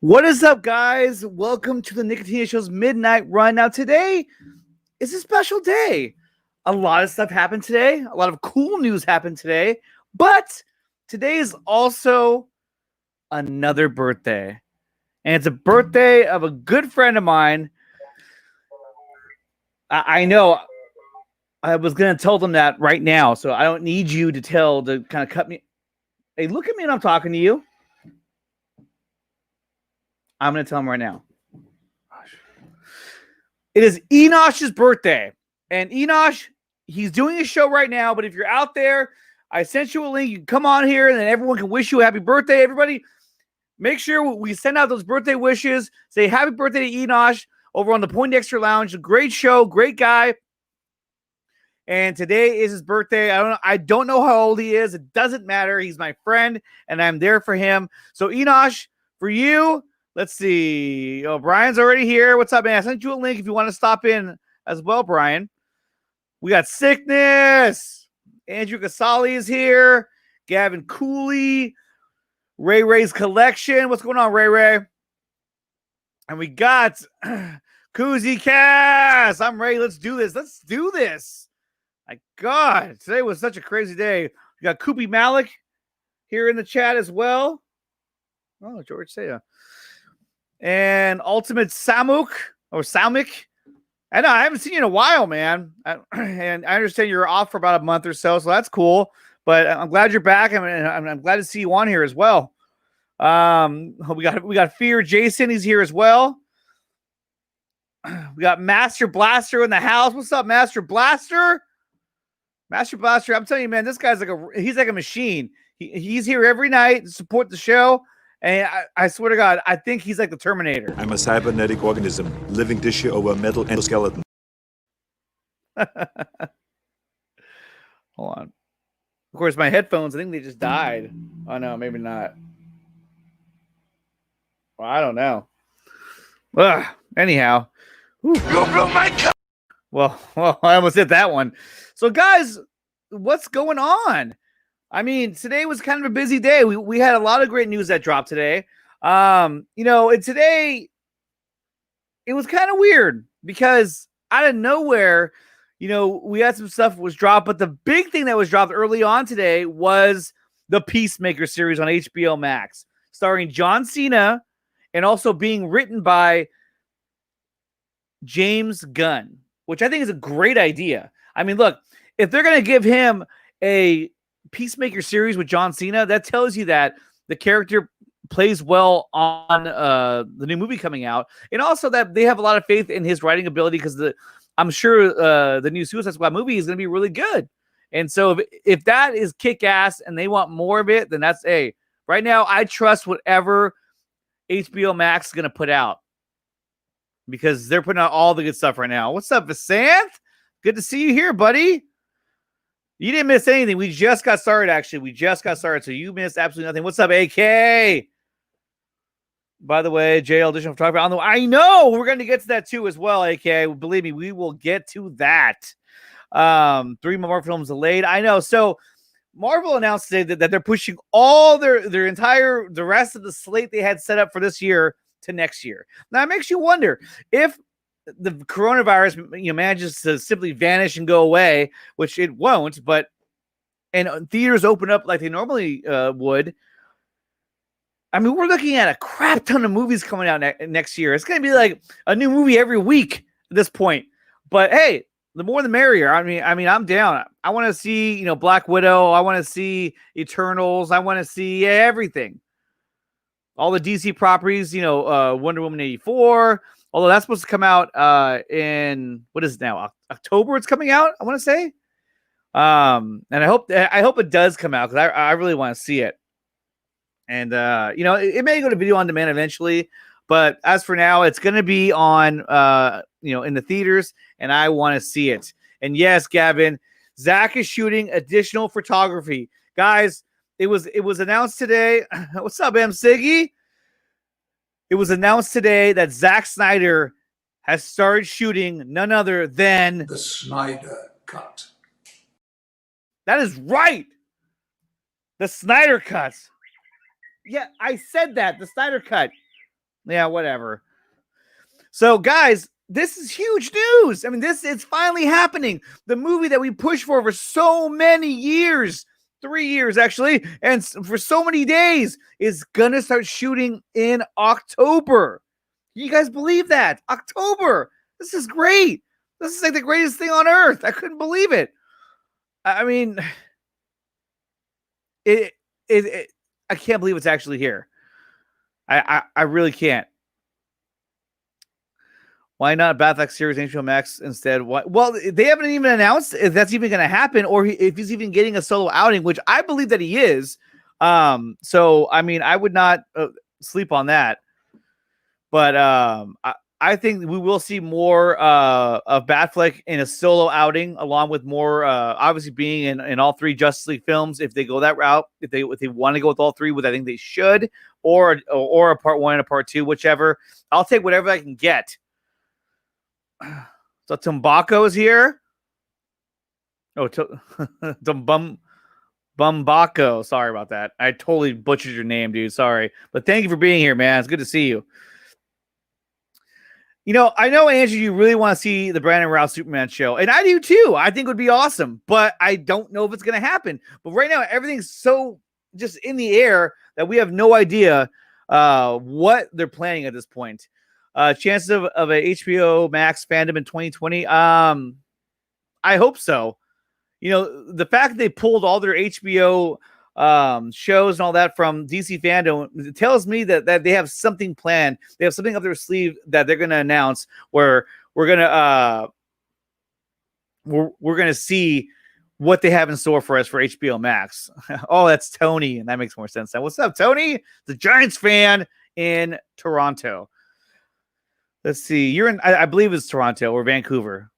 What is up, guys? Welcome to the Nickatina Show's Midnight Run. Now, today is a special day. A lot of stuff happened today. A lot of cool news happened today. But today is also another birthday. And it's a birthday of a good friend of mine. I know I was going to tell them that right now, so I don't need you to kind of cut me. Hey, look at me and I'm talking to you. I'm going to tell them right now. It is Enosh's birthday. And Enosh, he's doing a show right now, but if you're out there, I sent you a link. You can come on here and then everyone can wish you a happy birthday. Everybody, make sure we send out those birthday wishes. Say happy birthday to Enosh over on the Poindexter Lounge. Great show, great guy. And today is his birthday. I don't know how old he is. It doesn't matter. He's my friend, and I'm there for him. So Enosh, for you, let's see. Oh, Brian's already here. What's up, man? I sent you a link if you want to stop in as well, Brian. We got Sickness. Andrew Casali is here. Gavin Cooley. Ray Ray's Collection. What's going on, Ray Ray? And we got Koozie Cass. I'm ready. Let's do this. Let's do this. My God, today was such a crazy day. We got Koopy Malik here in the chat as well. Oh, George Saya. And Ultimate Samuk or Salmik. I know I haven't seen you in a while, man. And I understand you're off for about a month or so that's cool. But I'm glad you're back. I'm glad to see you on here as well. We got Fear Jason. He's here as well. We got Master Blaster in the house. What's up, Master Blaster? Master Blaster, I'm telling you, man, this guy's he's like a machine. He's here every night to support the show. And I swear to God, I think he's like the Terminator. I'm a cybernetic organism, living tissue over metal endoskeleton. Hold on. Of course, my headphones, I think they just died. Oh, no, maybe not. Well, I don't know. Anyhow. You blew my car. Well, I almost hit that one. So, guys, what's going on? I mean, today was kind of a busy day. We had a lot of great news that dropped today. And today it was kind of weird because out of nowhere, we had some stuff was dropped, but the big thing that was dropped early on today was the Peacemaker series on HBO Max, starring John Cena and also being written by James Gunn, which I think is a great idea. I mean, look, if they're going to give him a Peacemaker series with John Cena, that tells you that the character plays well on the new movie coming out, and also that they have a lot of faith in his writing ability because I'm sure the new Suicide Squad movie is going to be really good. And so if that is kick-ass and they want more of it, then that's right now I trust whatever HBO Max is going to put out because they're putting out all the good stuff right now. What's up, Vasanth? Good to see you here, buddy. You didn't miss anything. We just got started, actually. We just got started, so you missed absolutely nothing. What's up, AK? By the way, JL Edition Photography. I know we're going to get to that too as well, AK. Believe me, we will get to that. 3 more films delayed. I know. So Marvel announced today that they're pushing all the rest of the slate they had set up for this year to next year. Now it makes you wonder if the coronavirus manages to simply vanish and go away, which it won't, and theaters open up like they normally would. I mean, we're looking at a crap ton of movies coming out next year. It's going to be like a new movie every week at this point. But hey, the more the merrier. I mean, I'm down. I want to see, Black Widow. I want to see Eternals. I want to see everything. All the DC properties, Wonder Woman 84. Although that's supposed to come out in what is it now? October it's coming out, I want to say. And I hope it does come out because I really want to see it. And it may go to video on demand eventually, but as for now, it's going to be on in the theaters, and I want to see it. And yes, Gavin, Zach is shooting additional photography, guys. It was announced today. What's up, M. Siggy? It was announced today that Zack Snyder has started shooting none other than the Snyder Cut. That is right. The Snyder Cut. Yeah, I said that. The Snyder Cut. Yeah, whatever. So, guys, this is huge news. I mean, it's finally happening. The movie that we pushed for so many years, 3 years actually, and for so many days is gonna start shooting in October. You guys believe that? October. This is great. This is like the greatest thing on earth. I couldn't believe it. I mean, it I can't believe it's actually here. I really can't. Why not Batfleck series HBO Max instead? Well, they haven't even announced if that's even going to happen or if he's even getting a solo outing, which I believe that he is. So I mean, I would not sleep on that. But I think we will see more of Batfleck in a solo outing, along with more obviously being in all 3 Justice League films. If they go that route, if they want to go with all 3, which I think they should, or a part 1 and a part 2, whichever. I'll take whatever I can get. So Tumbako is here. Oh, Bumbako. Sorry about that. I totally butchered your name, dude. Sorry. But thank you for being here, man. It's good to see you. You know, I know, Andrew, you really want to see the Brandon Routh Superman show. And I do too. I think it would be awesome. But I don't know if it's going to happen. But right now, everything's so just in the air that we have no idea what they're planning at this point. Chances of a HBO Max fandom in 2020. I hope so. You know, the fact that they pulled all their HBO shows and all that from DC fandom, it tells me that they have something planned. They have something up their sleeve that they're going to announce where we're going to see what they have in store for us for HBO Max. Oh, that's Tony. And that makes more sense now. What's up, Tony? The Giants fan in Toronto. Let's see. You're in, I believe it's Toronto or Vancouver.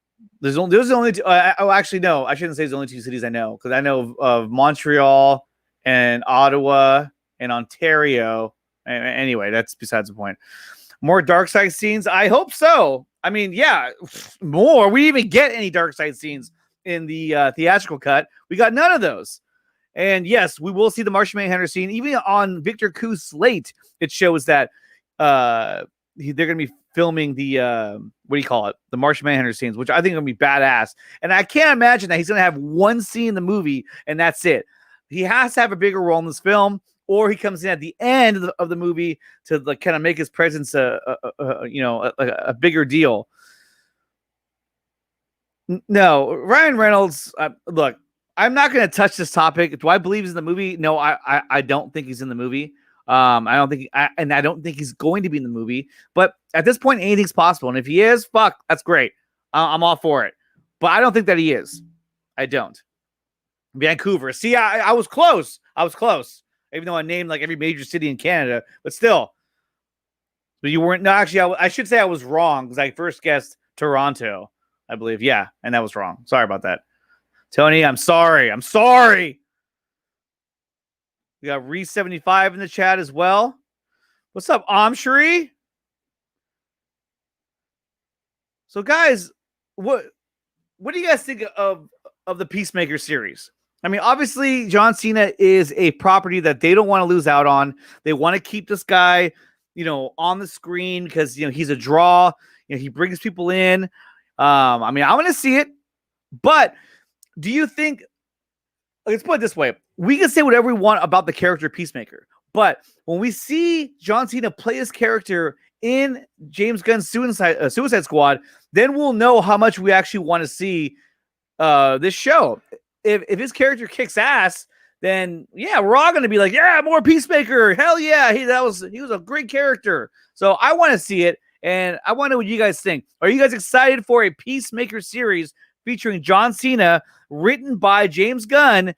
There's only two, actually, no, I shouldn't say there's only 2 cities I know, because I know of Montreal and Ottawa and Ontario. Anyway, that's besides the point. More dark side scenes? I hope so. I mean, yeah, more. We didn't even get any dark side scenes in the theatrical cut. We got none of those. And yes, we will see the Martian Manhunter scene. Even on Victor Ku's slate, it shows that they're going to be filming the what do you call it? The Martian Manhunter scenes, which I think are going to be badass. And I can't imagine that he's going to have one scene in the movie and that's it. He has to have a bigger role in this film, or he comes in at the end of the movie to like kind of make his presence a bigger deal. No, Ryan Reynolds. Look, I'm not going to touch this topic. Do I believe he's in the movie? No, I don't think he's in the movie. I don't think he's going to be in the movie. But at this point, anything's possible. And if he is, fuck, that's great. I'm all for it. But I don't think that he is. I don't. Vancouver. See, I was close. Even though I named like every major city in Canada, but still. But you weren't. No, actually, I should say I was wrong because I first guessed Toronto, I believe. Yeah, and that was wrong. Sorry about that. Tony, I'm sorry. We got Re75 in the chat as well. What's up, Amshri? So, guys, what do you guys think of the Peacemaker series? I mean, obviously, John Cena is a property that they don't want to lose out on. They want to keep this guy, on the screen because, he's a draw. He brings people in. I mean, I want to see it. But do you think, let's put it this way. We can say whatever we want about the character Peacemaker. But when we see John Cena play his character in James Gunn's Suicide Squad, then we'll know how much we actually want to see this show. If his character kicks ass, then yeah, we're all going to be like, yeah, more Peacemaker. Hell yeah, he was a great character. So I want to see it, and I want to know what you guys think. Are you guys excited for a Peacemaker series featuring John Cena, written by James Gunn,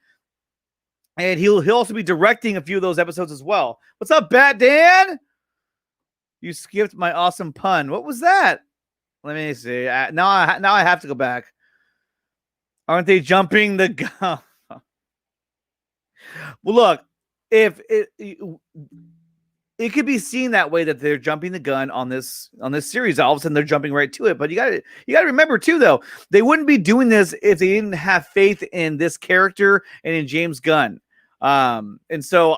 and he'll also be directing a few of those episodes as well? What's up, Bat Dan? You skipped my awesome pun. What was that? Let me see. Now I have to go back. Aren't they jumping the gun? Well, look, if it could be seen that way that they're jumping the gun on this series, all of a sudden they're jumping right to it. But you got to remember too, though, they wouldn't be doing this if they didn't have faith in this character and in James Gunn. And so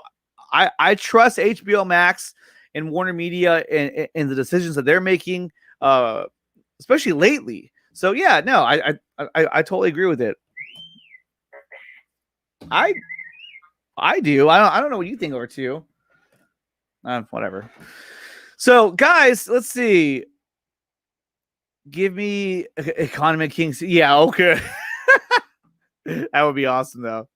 I trust HBO Max in Warner Media and the decisions that they're making, especially lately. So yeah, no, I totally agree with it. I do. I don't know what you think over too. Whatever. So guys, let's see. Give me Economy Kings. Yeah, okay. That would be awesome though.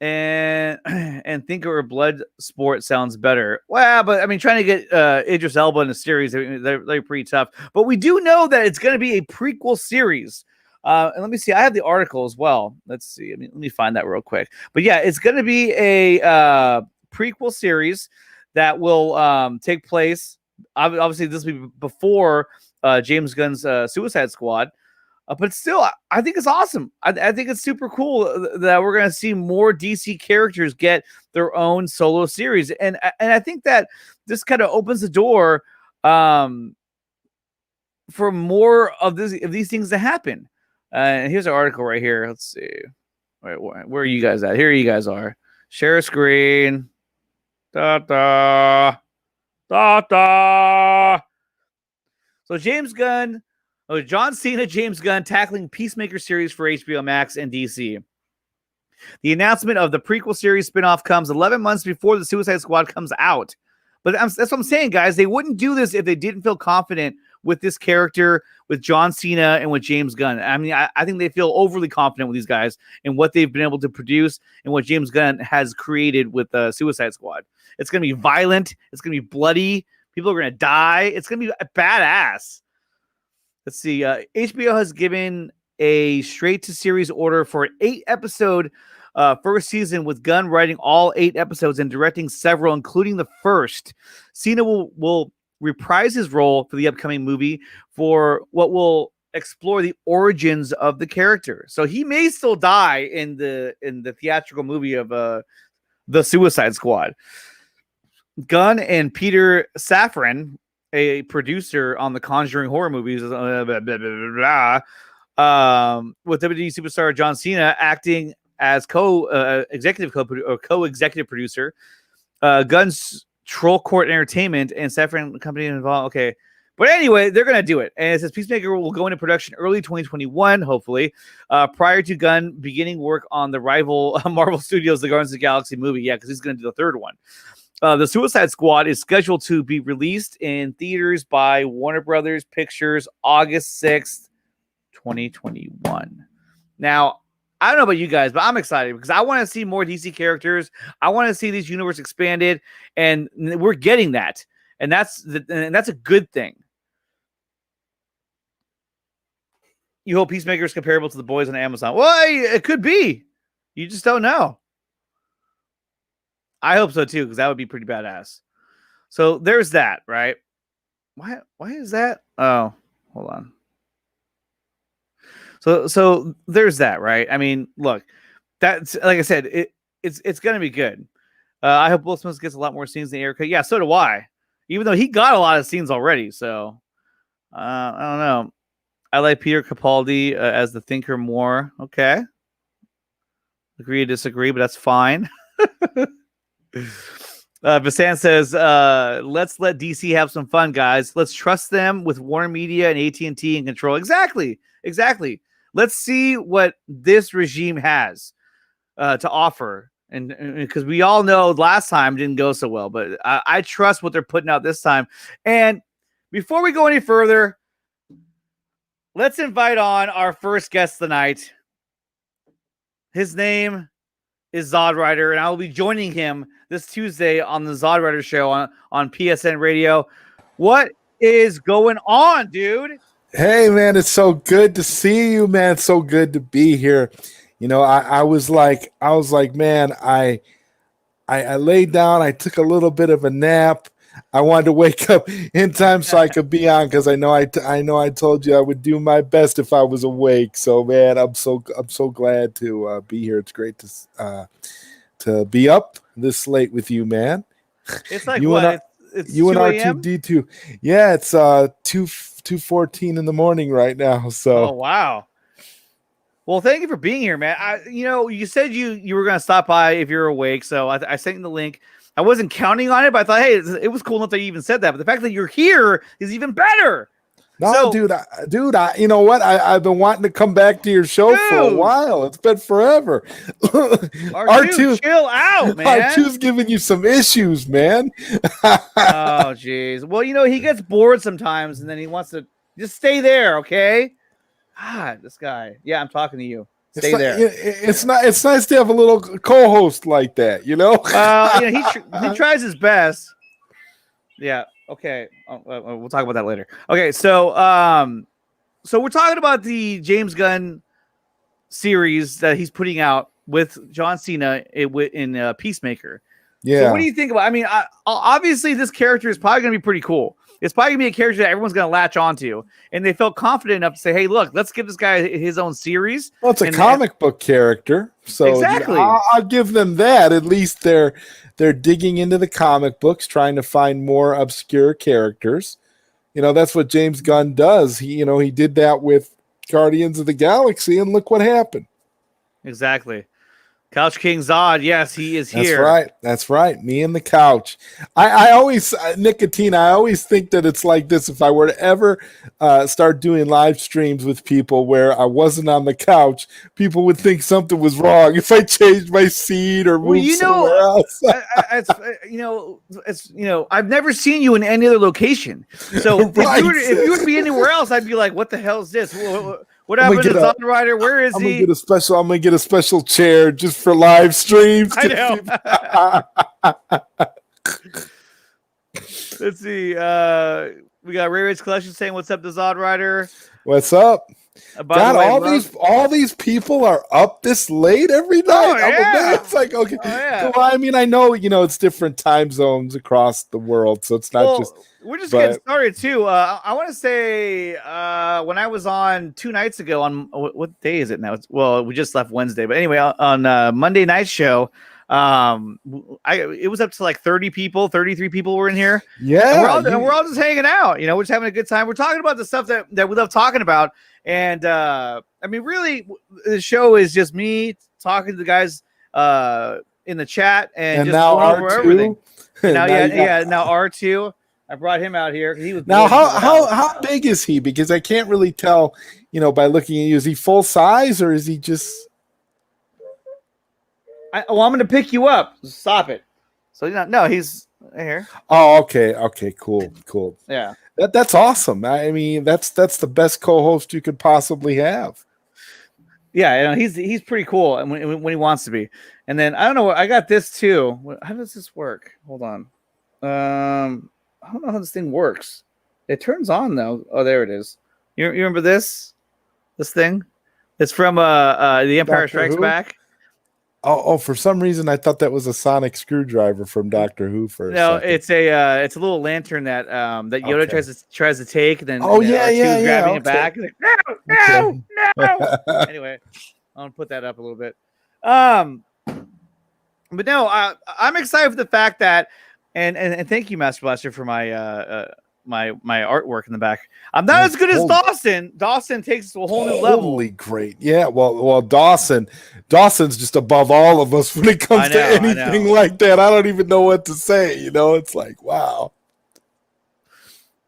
And think of blood sport sounds better. Well, but I mean, trying to get Idris Elba in a series, I mean, they're pretty tough. But we do know that it's going to be a prequel series. And let me see. I have the article as well. Let's see. I mean, let me find that real quick. But yeah, it's going to be a prequel series that will take place. Obviously, this will be before James Gunn's Suicide Squad. But still, I think it's awesome. I think it's super cool that we're going to see more DC characters get their own solo series, and I think that this kind of opens the door for more of these things to happen. And here's an article right here. Let's see. Wait, where are you guys at? Here you guys are. Share screen. Da da da da. So James Gunn. Oh, John Cena, James Gunn tackling Peacemaker series for HBO Max and DC. The announcement of the prequel series spinoff comes 11 months before the Suicide Squad comes out. But that's what I'm saying, guys. They wouldn't do this if they didn't feel confident with this character, with John Cena, and with James Gunn. I mean, I think they feel overly confident with these guys and what they've been able to produce and what James Gunn has created with the Suicide Squad. It's going to be violent. It's going to be bloody. People are going to die. It's going to be badass. Let's see. HBO has given a straight-to-series order for an 8-episode first season, with Gunn writing all 8 episodes and directing several, including the first. Cena will reprise his role for the upcoming movie for what will explore the origins of the character. So he may still die in the theatrical movie of the Suicide Squad. Gunn and Peter Safran, a producer on the Conjuring horror movies, with WWE superstar John Cena acting as co-executive producer. Gunn's Troll Court Entertainment and Safran company involved. Okay, but anyway, they're gonna do it, and it says Peacemaker will go into production early 2021, hopefully, prior to Gunn beginning work on the rival Marvel Studios' The Guardians of the Galaxy movie. Yeah, because he's gonna do the third one. The Suicide Squad is scheduled to be released in theaters by Warner Brothers Pictures August 6th, 2021. Now, I don't know about you guys, but I'm excited because I want to see more DC characters. I want to see this universe expanded, and we're getting that. And that's a good thing. You hope Peacemaker is comparable to The Boys on Amazon. Well, it could be. You just don't know. I hope so too, because that would be pretty badass. So there's that, right? Why is that? Oh, hold on. So there's that, right? I mean, look, that's like I said, it's gonna be good. I hope Will Smith gets a lot more scenes than Erica. Yeah, so do I. Even though he got a lot of scenes already, so I don't know. I like Peter Capaldi as the Thinker more. Okay, agree to disagree, but that's fine. Vasan says, let's let DC have some fun, guys. Let's trust them with Warner Media and AT&T in control. Exactly. Let's see what this regime has to offer. And because we all know last time didn't go so well, but I trust what they're putting out this time. And before we go any further, let's invite on our first guest tonight. His name is Zod Rider, and I will be joining him this Tuesday on the Zod Rider Show on PSN Radio. What is going on, dude? Hey, man, it's so good to see you, man. It's so good to be here. You know, I was like, man, I laid down. I took a little bit of a nap. I wanted to wake up in time so I could be on, because I know I told you I would do my best if I was awake. So, man, I'm so glad to be here. It's great to be up this late with you, man. It's like what? It's you 2 and a.m.? R2D2. Yeah, it's 2:14 in the morning right now. So. Oh, wow. Well, thank you for being here, man. You said you were going to stop by if you're awake, so I sent you the link. I wasn't counting on it, but I thought, hey, it was cool enough that you even said that. But the fact that you're here is even better. No, So, dude, you know what? I've been wanting to come back to your show for a while. It's been forever. R2, chill out, man. R2's giving you some issues, man. Oh, jeez. Well, he gets bored sometimes, and then he wants to just stay there, okay? God, this guy. Yeah, I'm talking to you. Stay there. It's nice to have a little co-host like that, you know? He tries his best. Yeah. Okay. We'll talk about that later. Okay. So we're talking about the James Gunn series that he's putting out with John Cena in Peacemaker. Yeah. So what do you think about? I mean, obviously this character is probably going to be pretty cool. It's probably going to be a character that everyone's going to latch onto, and they felt confident enough to say, "Hey, look, let's give this guy his own series." Well, it's a comic book character, so exactly. I'll give them that. At least they're digging into the comic books, trying to find more obscure characters. That's what James Gunn does. He did that with Guardians of the Galaxy, and look what happened. Exactly. Couch King Zod, yes, he is here. That's right. Me and the couch. I always, Nickatina, I always think that it's like this. If I were to ever start doing live streams with people where I wasn't on the couch, people would think something was wrong if I changed my seat or moved somewhere else. I've never seen you in any other location. So if you were to be anywhere else, I'd be like, what the hell is this? What happened to Zod Rider? Where is he? I'm gonna get a special chair just for live streams. I know. Let's see. We got Ray Ray's Collection saying, "What's up to Zod Rider?" What's up? God, all these people are up this late every night. Oh, yeah. It's like, okay. Oh, yeah. Well, I mean, I know it's different time zones across the world, so it's not just. We're just getting started too. I want to say when I was on 2 nights ago on what day is it now? We just left Wednesday, but anyway, on Monday night show, it was up to like 30 people, 33 people were in here. Yeah, and we're all just hanging out. We're just having a good time. We're talking about the stuff that we love talking about, and I mean, really, the show is just me talking to the guys in the chat and just now going over everything. Now R2. I brought him out here. He was now how big is he? Because I can't really tell, by looking at you. Is he full size or is he just? I'm going to pick you up. Stop it. So no, he's here. Oh, okay, cool. Yeah, that's awesome. I mean, that's the best co-host you could possibly have. Yeah, he's pretty cool, and when he wants to be. And then I don't know. I got this too. How does this work? Hold on. I don't know how this thing works. It turns on though. Oh, there it is. You remember this thing? It's from The Empire Strikes Back. Oh, for some reason I thought that was a sonic screwdriver from Doctor Who first. No, it's a little lantern that Yoda tries to take, and then grabbing it back. Like, no. Anyway, I'm gonna put that up a little bit. But no, I'm excited for the fact that. And thank you, Master Blaster, for my my artwork in the back. I'm not as good as Dawson. Dawson takes it to a whole new level. Holy great. Yeah, well, Dawson's just above all of us when it comes to anything like that. I don't even know what to say. It's like, wow.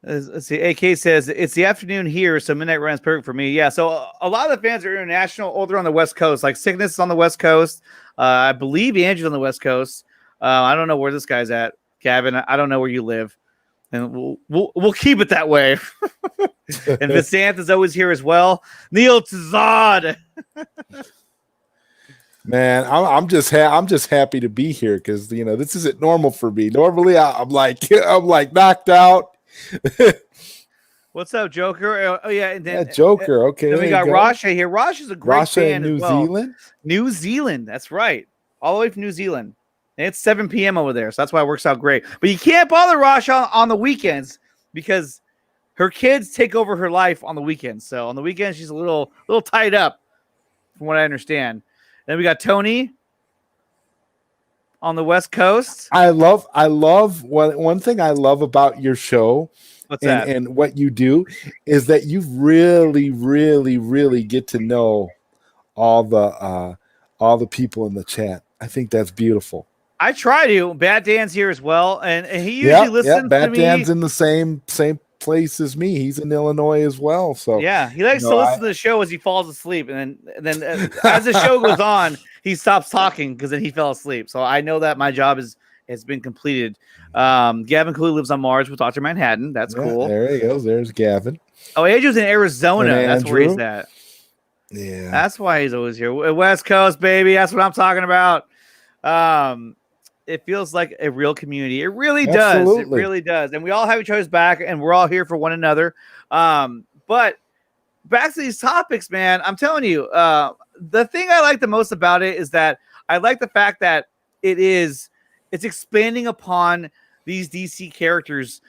Let's see. AK says it's the afternoon here, so midnight run is perfect for me. Yeah, so a lot of the fans are international. Oh, they're on the West Coast. Like Sickness is on the West Coast. I believe Andrew's on the West Coast. I don't know where this guy's at. Gavin, I don't know where you live, and we'll keep it that way. And Visanth is always here as well. Neil Tazad. Man, I'm just happy to be here because this isn't normal for me. Normally, I'm like knocked out. What's up, Joker? Oh yeah, and then Joker. Okay, then we got Rasha here. Rasha's a great fan in New as well. Zealand. New Zealand, that's right, all the way from New Zealand. And it's 7 p.m. over there, so that's why it works out great. But you can't bother Rasha on the weekends because her kids take over her life on the weekends. So on the weekends, she's a little tied up, from what I understand. Then we got Tony on the West Coast. I love one thing I love about your show. What's that? And what you do is that you really, really, really get to know all the people in the chat. I think that's beautiful. I try to. Bad Dan's here as well, and he usually Yeah, yeah. listens to Bat me. Dan's in the same place as me. He's in Illinois as well. So Yeah, he likes you to know, listen to the show as he falls asleep, and then as the show goes on, he stops talking because then he fell asleep. So I know that my job has been completed. Gavin Cooley lives on Mars with Doctor Manhattan. That's yeah, cool. there he goes. There's Gavin Oh, Andrew's in Arizona. and That's where he's Andrew. at. Yeah, That's why he's always here. West Coast, baby. That's what I'm talking about. It feels like a real community. It really does. It absolutely. really does. And we all have each other's back, and we're all here for one another. But back to these topics, man. I'm telling you, the thing I like the most about it is that I like the fact that it's expanding upon these DC characters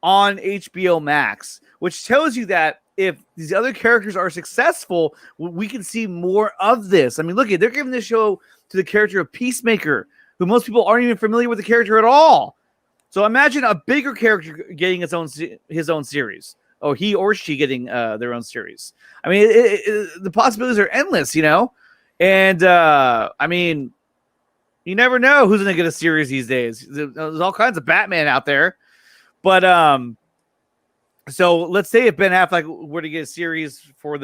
on HBO Max, which tells you that if these other characters are successful, we can see more of this. I mean, look, they're giving this show to the character of Peacemaker, who most people aren't even familiar with the character at all. So imagine a bigger character getting his own series, or he or she getting their own series. I mean, the possibilities are endless, you know. And I mean, you never know who's going to get a series these days. There's all kinds of Batman out there, but so let's say if Ben Affleck were to get a series for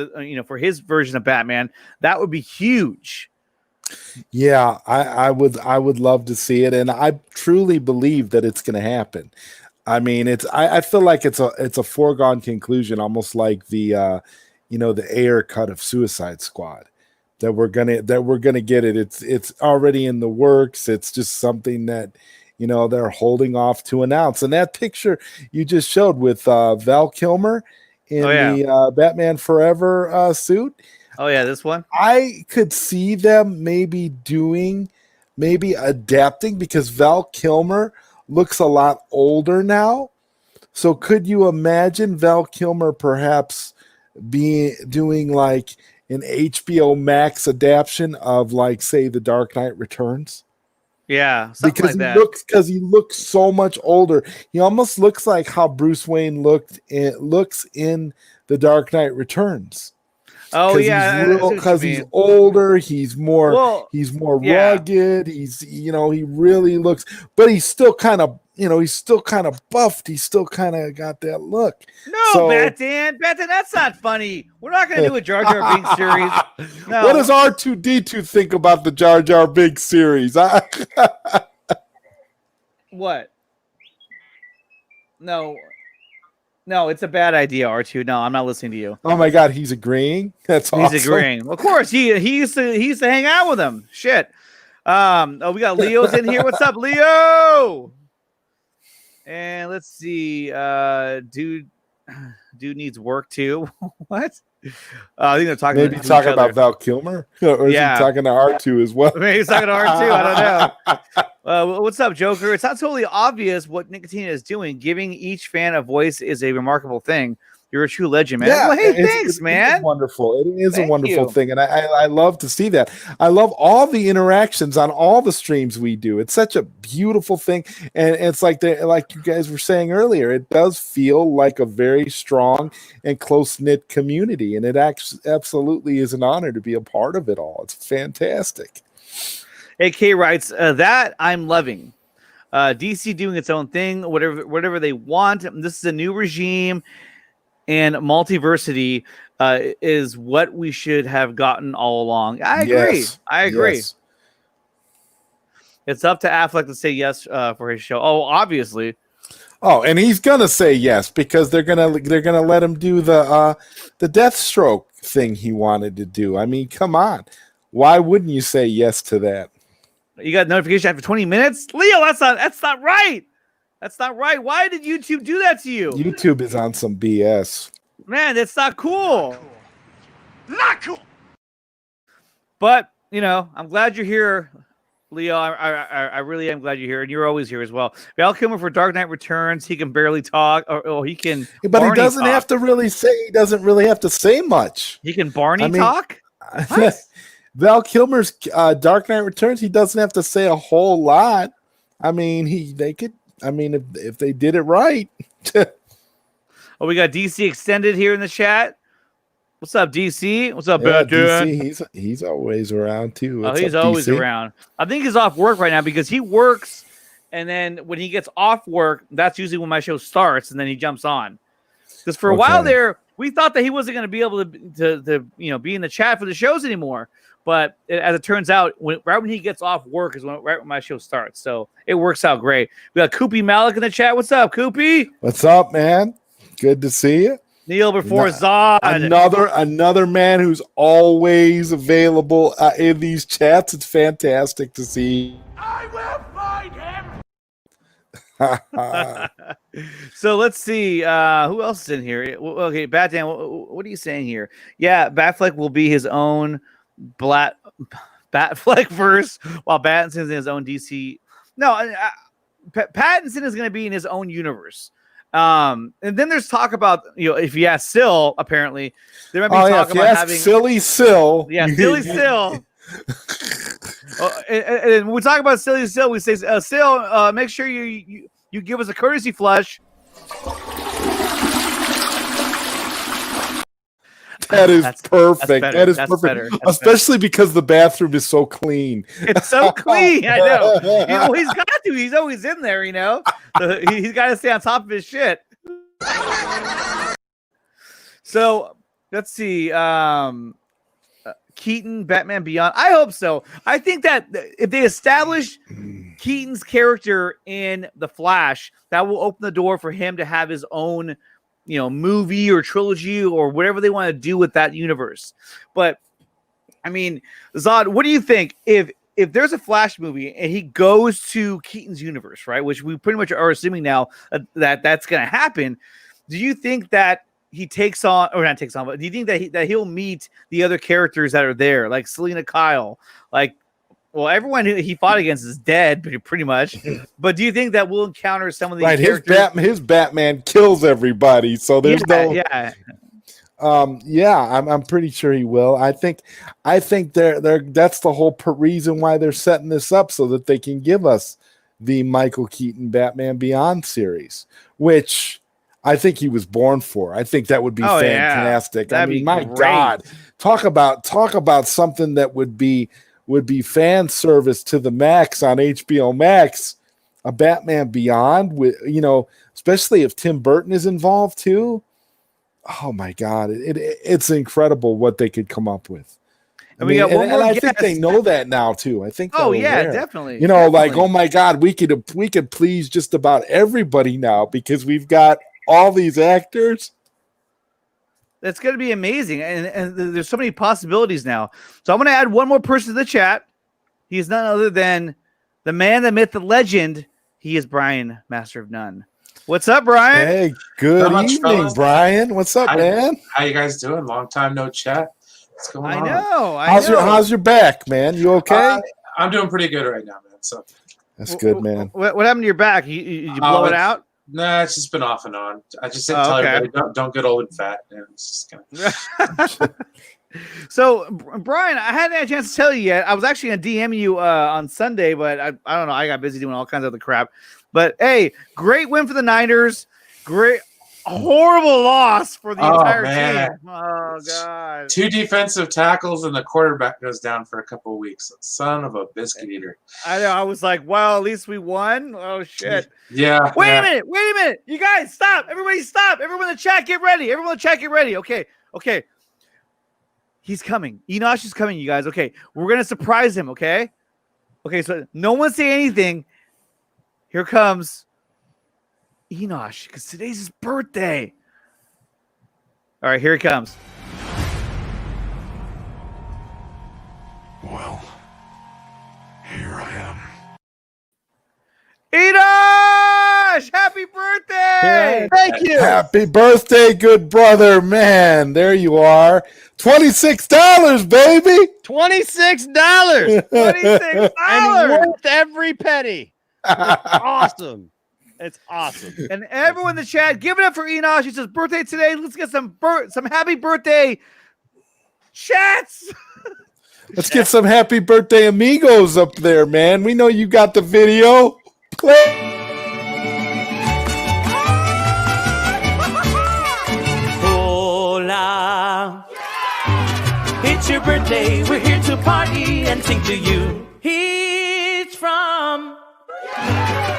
for his version of Batman, that would be huge. Yeah, I would love to see it, and I truly believe that it's going to happen. I mean, I feel like it's a foregone conclusion, almost like the the Ayer cut of Suicide Squad, that we're gonna get it. It's already in the works. It's just something that they're holding off to announce. And that picture you just showed with Val Kilmer in the Batman Forever suit. Oh yeah, this one. I could see them maybe adapting, because Val Kilmer looks a lot older now. So could you imagine Val Kilmer perhaps doing like an HBO Max adaptation of, like, say, The Dark Knight Returns? Yeah, Because that. he looks so much older. He almost looks like how Bruce Wayne looks in The Dark Knight Returns. Oh yeah, Because he's older, he's more yeah. rugged. He really looks, but he's still kind of buffed. He's still kind of got that look. No, So, Batman, that's not funny. We're not going to do a Jar Jar Binks series. No. What does R2D2 think about the Jar Jar Binks series? What? No, it's a bad idea, R2. No, I'm not listening to you. Oh my God, he's agreeing. That's awesome. He's agreeing. Of course, he used to hang out with him. Shit. We got Leo's in here. What's up, Leo? And let's see. Dude needs work too. What? I think they're talking. Maybe talking about Val Kilmer, or is he talking to R2 as well? Maybe he's talking to R2. I don't know. What's up, Joker? It's not totally obvious what Nickatina is doing. Giving each fan a voice is a remarkable thing. You're a true legend, man. Yeah, well, hey, thanks, man. It's wonderful. It is Thank a wonderful you. thing, and I love to see that. I love all the interactions on all the streams we do. It's such a beautiful thing, and it's like you guys were saying earlier, it does feel like a very strong and close-knit community, and it absolutely is an honor to be a part of it all. It's fantastic. AK writes that I'm loving. DC doing its own thing, whatever they want. This is a new regime. And multiversity is what we should have gotten all along. I agree. Yes. I agree. Yes. It's up to Affleck to say yes for his show. Oh, obviously. Oh, and he's gonna say yes, because they're gonna let him do the Deathstroke thing he wanted to do. I mean, come on, why wouldn't you say yes to that? You got notification after 20 minutes, Leo. That's not right. That's not right. Why did YouTube do that to you? YouTube is on some BS. Man, that's not cool. Not cool. But, I'm glad you're here, Leo. I really am glad you're here, and you're always here as well. Val Kilmer for Dark Knight Returns. He can barely talk, or he can. But Barney he doesn't talk. have to really say. He doesn't really have to say much. He can Barney talk. Val Kilmer's Dark Knight Returns. He doesn't have to say a whole lot. I mean, they could. I mean, if they did it right. Oh, we got DC Extended here in the chat. What's up, DC? What's up, Yeah, Batman? DC, he's always around too. What's He's up, always DC? around. I think he's off work right now because he works, and then when he gets off work, that's usually when my show starts, and then he jumps on. Because for a while there, we thought that he wasn't going to be able to be in the chat for the shows anymore. But as it turns out, right when he gets off work is right when my show starts. So it works out great. We got Koopy Malik in the chat. What's up, Koopy? What's up, man? Good to see you. Neil before Zod. Another man who's always available in these chats. It's fantastic to see. I will find him. So let's see who else is in here. Okay, Batman, what are you saying here? Yeah, Batfleck will be his own Batfleck verse, while Pattinson is in his own DC. No, Pattinson is going to be in his own universe. And then there's talk about, if you ask Syl, apparently there might be talk about having silly Syl. Yeah, silly Syl. And when we talk about silly Syl, we say, Syl, make sure you give us a courtesy flush. That is perfect. That is perfect. Better. Especially because the bathroom is so clean. It's so clean. I know. He's got to. He's always in there, So he's got to stay on top of his shit. So let's see. Keaton, Batman Beyond. I hope so. I think that if they establish Keaton's character in The Flash, that will open the door for him to have his own movie or trilogy or whatever they want to do with that universe. But I mean, Zod, what do you think if there's a Flash movie and he goes to Keaton's universe, right? Which we pretty much are assuming now that that's going to happen. Do you think that he takes on, or not takes on, but do you think that he'll meet the other characters that are there, like Selena Kyle, everyone who he fought against is dead, pretty much. But do you think that we'll encounter some of these characters? His Batman kills everybody, so there's I'm pretty sure he will. I think they're that's the whole reason why they're setting this up, so that they can give us the Michael Keaton Batman Beyond series, which I think he was born for. I think that would be fantastic. Yeah. I mean, my God, talk about something that would be fan service to the max on HBO Max. A Batman Beyond with, especially if Tim Burton is involved too. Oh my God, it's incredible what they could come up with. I think they know that now too. I think. Oh yeah, definitely. Oh my God, we could please just about everybody now because we've got all these actors. That's going to be amazing. And there's so many possibilities now. So I'm going to add one more person to the chat. He is none other than the man, the myth, the legend. He is Brian, Master of None. What's up, Brian? Hey, good evening, Brian. What's up, man? How you guys doing? Long time no chat. What's going on? I know. How's your back, man? You okay? I'm doing pretty good right now, man. So that's good, man. What happened to your back? You blow it out? Nah, it's just been off and on. I just said tell everybody don't get old and fat. And it's just gonna... So, Brian, I hadn't had a chance to tell you yet. I was actually going to DM you on Sunday, but I don't know. I got busy doing all kinds of other crap. But, hey, great win for the Niners. Horrible loss for the entire team. Oh, God. 2 defensive tackles and the quarterback goes down for a couple of weeks. Son of a biscuit eater. I know. I was like, well, at least we won. Oh, shit. Yeah. Wait a minute. You guys, stop. Everybody stop. Everyone in the chat, get ready. Okay. He's coming. Enosh is coming, you guys. Okay. We're going to surprise him, okay? Okay, so no one say anything. Here comes Enosh, because today's his birthday. All right, here he comes. Well, here I am. Enosh! Happy birthday! Thank you. Happy birthday, good brother, man. There you are. $26, baby. $26. $26. And worth every penny. It's awesome. It's awesome. And everyone in the chat, give it up for Enosh. It's his birthday today. Let's get some happy birthday chats. Let's get some happy birthday amigos up there, man. We know you got the video. Play. Hola. it's your birthday, we're here to party and sing to you. He's from.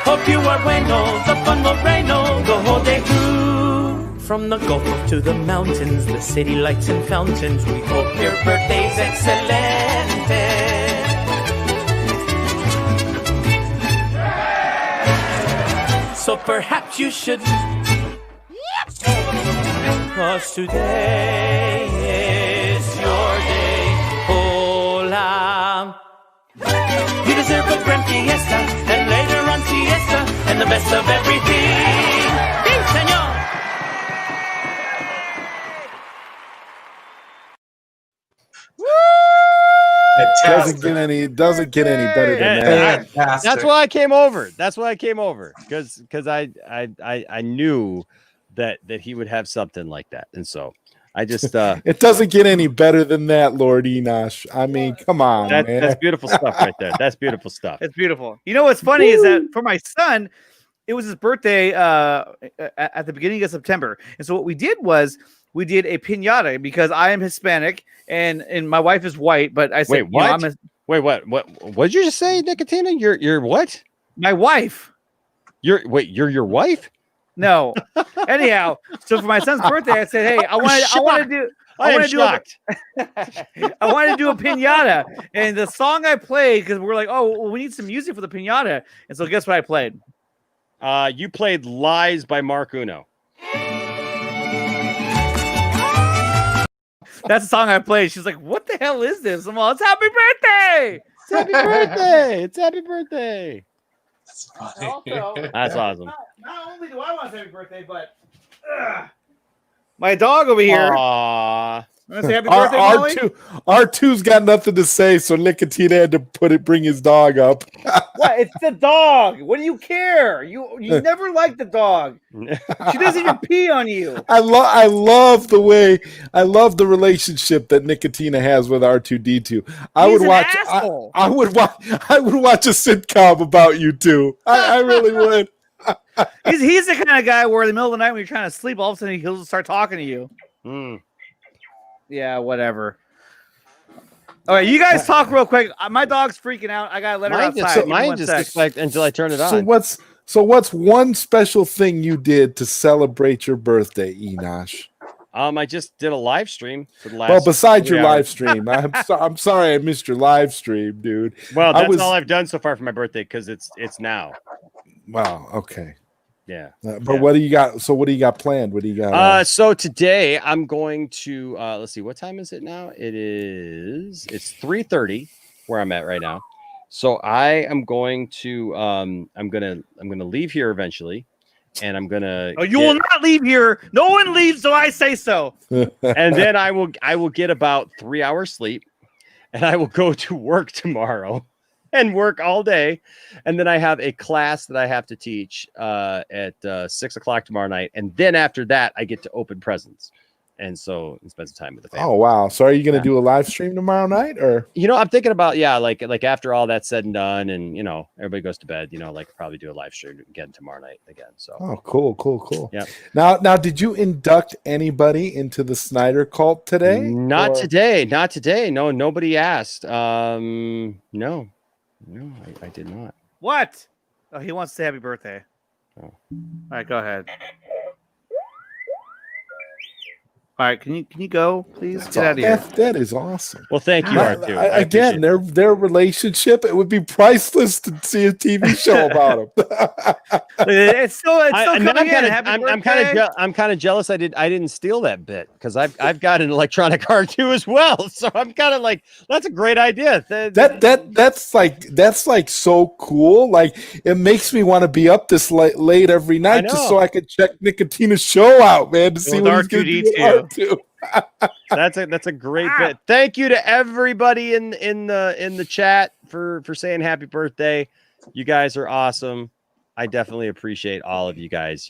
Hope you are bueno, the fun will rain the whole day through. From the Gulf to the mountains, the city lights and fountains, we hope your birthday's excelente. So perhaps you should, 'cause today is your day. Hola. You deserve a grand fiesta, and later on siesta, and the best of everything. Sí, señor. Doesn't get any better than that. That's why I came over. Because I knew that he would have something like that, and so I just it doesn't get any better than that, Lord Enosh. I mean, come on, man. That's beautiful stuff right there. That's beautiful stuff. It's beautiful. You know what's funny is that for my son, it was his birthday at the beginning of September, and so what we did was we did a piñata because I am Hispanic and my wife is white. But I said, wait, what? You know, What did you just say, Nickatina? You're what? My wife. You're your wife? No. Anyhow, so for my son's birthday, I said, "Hey, I want to do a piñata." And the song I played, because we're like, "Oh, well, we need some music for the piñata," and so guess what I played? You played "Lies" by Mark Uno. That's the song I played. She's like, "What the hell is this?" I'm all, "It's happy birthday! It's happy birthday! It's happy birthday!" That's funny. Also, that's awesome. Not only do I want to say happy birthday, but my dog over here. Aww. Want to say happy birthday, Molly? R2's got nothing to say, so Nickatina had to bring his dog up. What? It's the dog. What do you care? You never liked the dog. She doesn't even pee on you. I love the relationship that Nickatina has with R2D2. I would watch a sitcom about you two. I really would. He's the kind of guy where in the middle of the night when you're trying to sleep, all of a sudden he'll just start talking to you. Yeah, whatever. All right, you guys talk real quick. My dog's freaking out. I gotta let her outside. Mine just looks like until I turn it on. So what's one special thing you did to celebrate your birthday, Enosh? I just did a live stream for the last. Well, besides your live stream, I'm sorry I missed your live stream, dude. Well, that's all I've done so far for my birthday because it's now. Wow. Okay. Yeah. But what do you got? So what do you got planned? What do you got? So today I'm going to let's see, what time is it now? It's 3:30 where I'm at right now. So I am going to I'm gonna leave here eventually, and I'm gonna you will not leave here. No one leaves, so I say so. And then I will get about 3 hours sleep, and I will go to work tomorrow. And work all day, and then I have a class that I have to teach at 6 o'clock tomorrow night, and then after that I get to open presents, and so spend some time with the family. Oh wow! So are you going to do a live stream tomorrow night, or I'm thinking about like after all that's said and done, and everybody goes to bed, probably do a live stream again tomorrow night again. So cool. Yeah. Now, did you induct anybody into the Snyder cult today? Not today. No, nobody asked. No, I did not. What? Oh, he wants to say happy birthday. Oh. All right, go ahead. All right, can you go, please? Get out of here. That is awesome. Well, thank you, Arthur. Again, their relationship, it would be priceless to see a TV show about them. It's still coming in. I'm kind of jealous. I didn't steal that bit because I've got an electronic car too as well. So I'm kind of like, that's a great idea. That's like so cool. Like it makes me want to be up this late every night just so I could check Nickatina's show out, man, to see what he's going to do. That's a great bit. Thank you to everybody in the chat for saying happy birthday. You guys are awesome. I definitely appreciate all of you guys.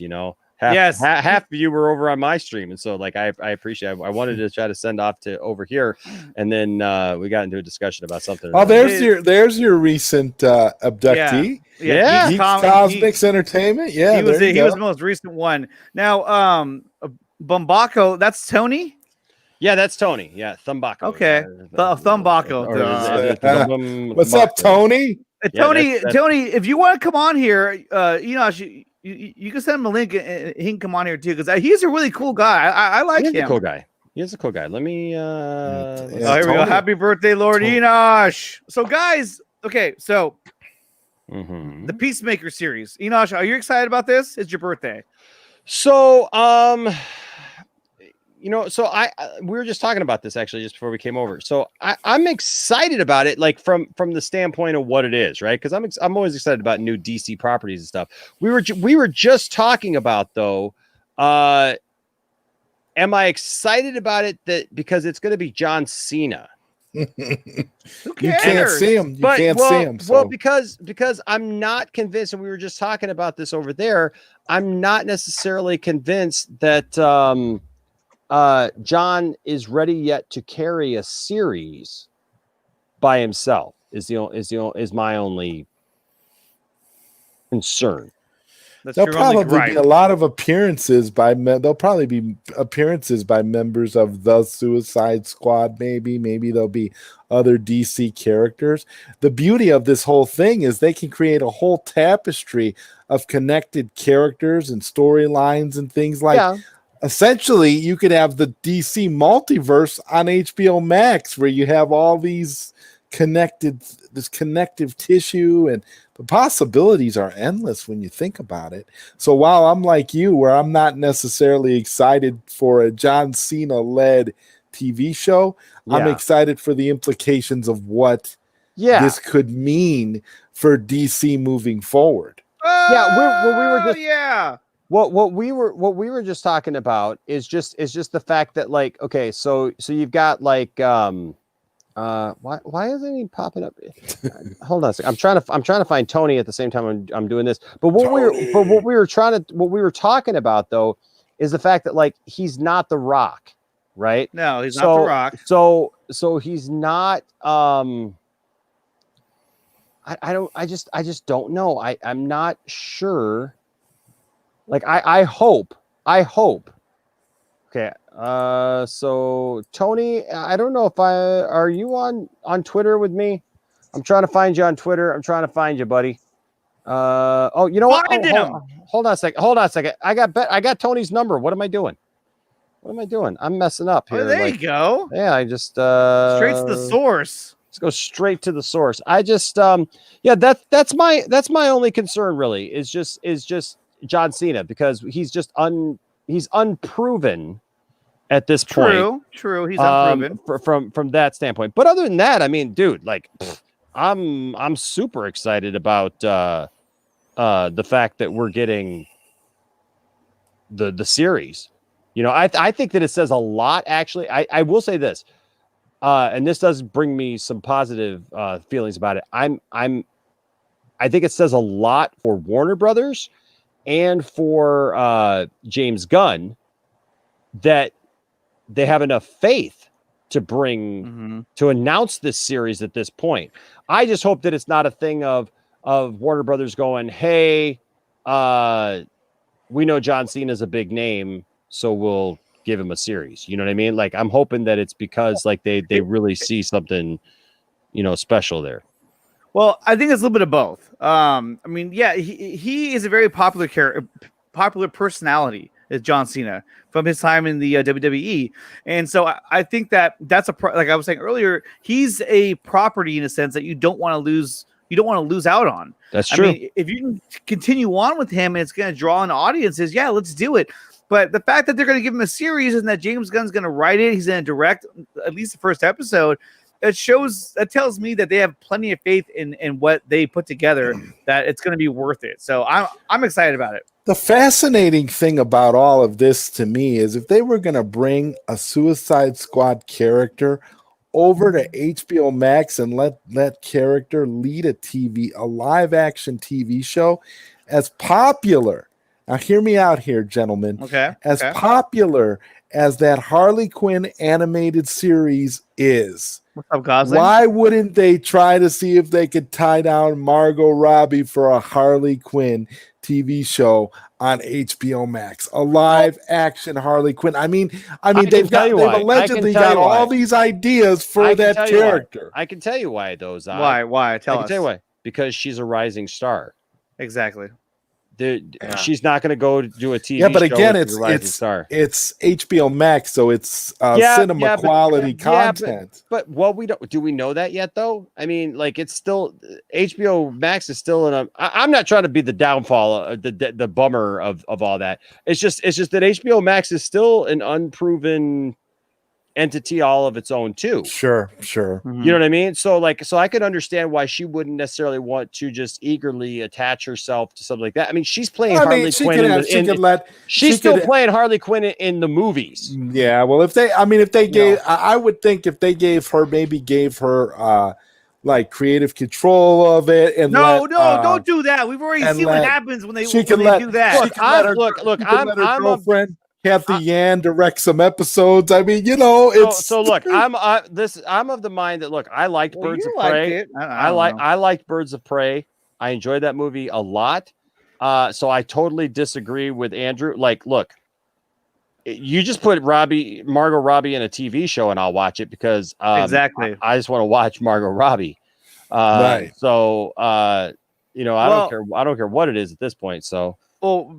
Half of you were over on my stream, and so like I appreciate it. I wanted to try to send off to over here, and then we got into a discussion about something. Oh, there's your recent abductee. Yeah. Cosmics Entertainment. Yeah, he was the most recent one. Now, Bombaco, that's Tony. Yeah, that's Tony. Yeah, Thumbako. Okay. Thumbako. What's up, Tony? Tony, Tony, if you want to come on here, you can send him a link and he can come on here too because he's a really cool guy. I like him. He's a cool guy. He's a cool guy. Let me. Here we go. Happy birthday, Lord Enosh. So, guys, okay, so the Peacemaker series. Enosh, are you excited about this? It's your birthday. So, so we were just talking about this actually just before we came over. So I'm excited about it, like from the standpoint of what it is, right? Because I'm always excited about new DC properties and stuff. We were just talking about though. Am I excited about it because it's going to be John Cena? You can't see him. You can't see him. So. Well, because I'm not convinced, and we were just talking about this over there. I'm not necessarily convinced that John is ready yet to carry a series by himself. Is my only concern. There'll probably be a lot of appearances there'll probably be appearances by members of the Suicide Squad. Maybe there'll be other DC characters. The beauty of this whole thing is they can create a whole tapestry of connected characters and storylines and things like. Essentially, you could have the DC multiverse on HBO Max, where you have all this connective tissue, and the possibilities are endless when you think about it. So while I'm like you, where I'm not necessarily excited for a John Cena-led TV show, I'm excited for the implications of what this could mean for DC moving forward. What we were just talking about is just the fact that, like, okay, so you've got like why isn't he popping up? Hold on a second. I'm trying to find Tony at the same time I'm doing this. But what we were talking about though is the fact that, like, he's not The Rock, right? No, he's not The Rock. So he's not I just don't know. I'm not sure. Like I hope. Okay. So Tony, I don't know if are you on Twitter with me? I'm trying to find you on Twitter. I'm trying to find you, buddy. Oh, you know what? Hold on a second. I got Tony's number. What am I doing? I'm messing up here. Oh, there you go. Yeah, I just straight to the source. Let's go straight to the source. I just that's my only concern really is just John Cena, because he's just he's unproven at this point. True. He's unproven from that standpoint. But other than that, I mean, dude, like, I'm super excited about the fact that we're getting the series. You know, I think that it says a lot. Actually, I will say this, and this does bring me some positive feelings about it. I think it says a lot for Warner Brothers and for James Gunn that they have enough faith to bring to announce this series at this point. I just hope that it's not a thing of Warner Brothers going, hey, we know John Cena's a big name, so we'll give him a series. You know what I mean? Like, I'm hoping that it's because, like, they really see something, special there. Well, I think it's a little bit of both. I mean, yeah, he is a very popular personality, is John Cena, from his time in the WWE, and so I think that's like I was saying earlier, he's a property in a sense that you don't want to lose. You don't want to lose out on. That's true. I mean, if you can continue on with him and it's going to draw in audiences, yeah, let's do it. But the fact that they're going to give him a series and that James Gunn's going to write it, he's going to direct at least the first episode. That tells me that they have plenty of faith in what they put together, that it's going to be worth it. So I'm excited about it. The fascinating thing about all of this to me is if they were going to bring a Suicide Squad character over to HBO Max and let that character lead a live action TV show, as popular. Now hear me out here, gentlemen. Okay. As popular as that Harley Quinn animated series is, what's up, Gosling? Why wouldn't they try to see if they could tie down Margot Robbie for a Harley Quinn TV show on HBO Max. A live action Harley Quinn. I mean, they've allegedly got all these ideas for that character. I can tell you why those are. Why? Tell us. Tell you why. Because she's a rising star. Exactly. She's not going to go do a TV show. Yeah, but again, it's HBO Max, so it's cinema quality content. But do we know that yet though? I mean, like it's still HBO Max is still in a. I'm not trying to be the downfall, the bummer of all that. It's just that HBO Max is still an unproven entity all of its own too. Sure. You know what I mean? So I could understand why she wouldn't necessarily want to just eagerly attach herself to something like that. I mean, she's playing Harley Quinn. She's still playing Harley Quinn in the movies. Yeah. Well, if they gave, I would think if they gave her like creative control of it, and don't do that. We've already seen what happens when they do that. Look, I'm a girlfriend. Kathy Yan direct some episodes. I mean, it's so look. I'm of the mind that I liked Birds of Prey. I liked Birds of Prey. I enjoyed that movie a lot. So I totally disagree with Andrew. Like, look, you just put Margot Robbie in a TV show, and I'll watch it because exactly. I just want to watch Margot Robbie. Right. So I don't care what it is at this point. So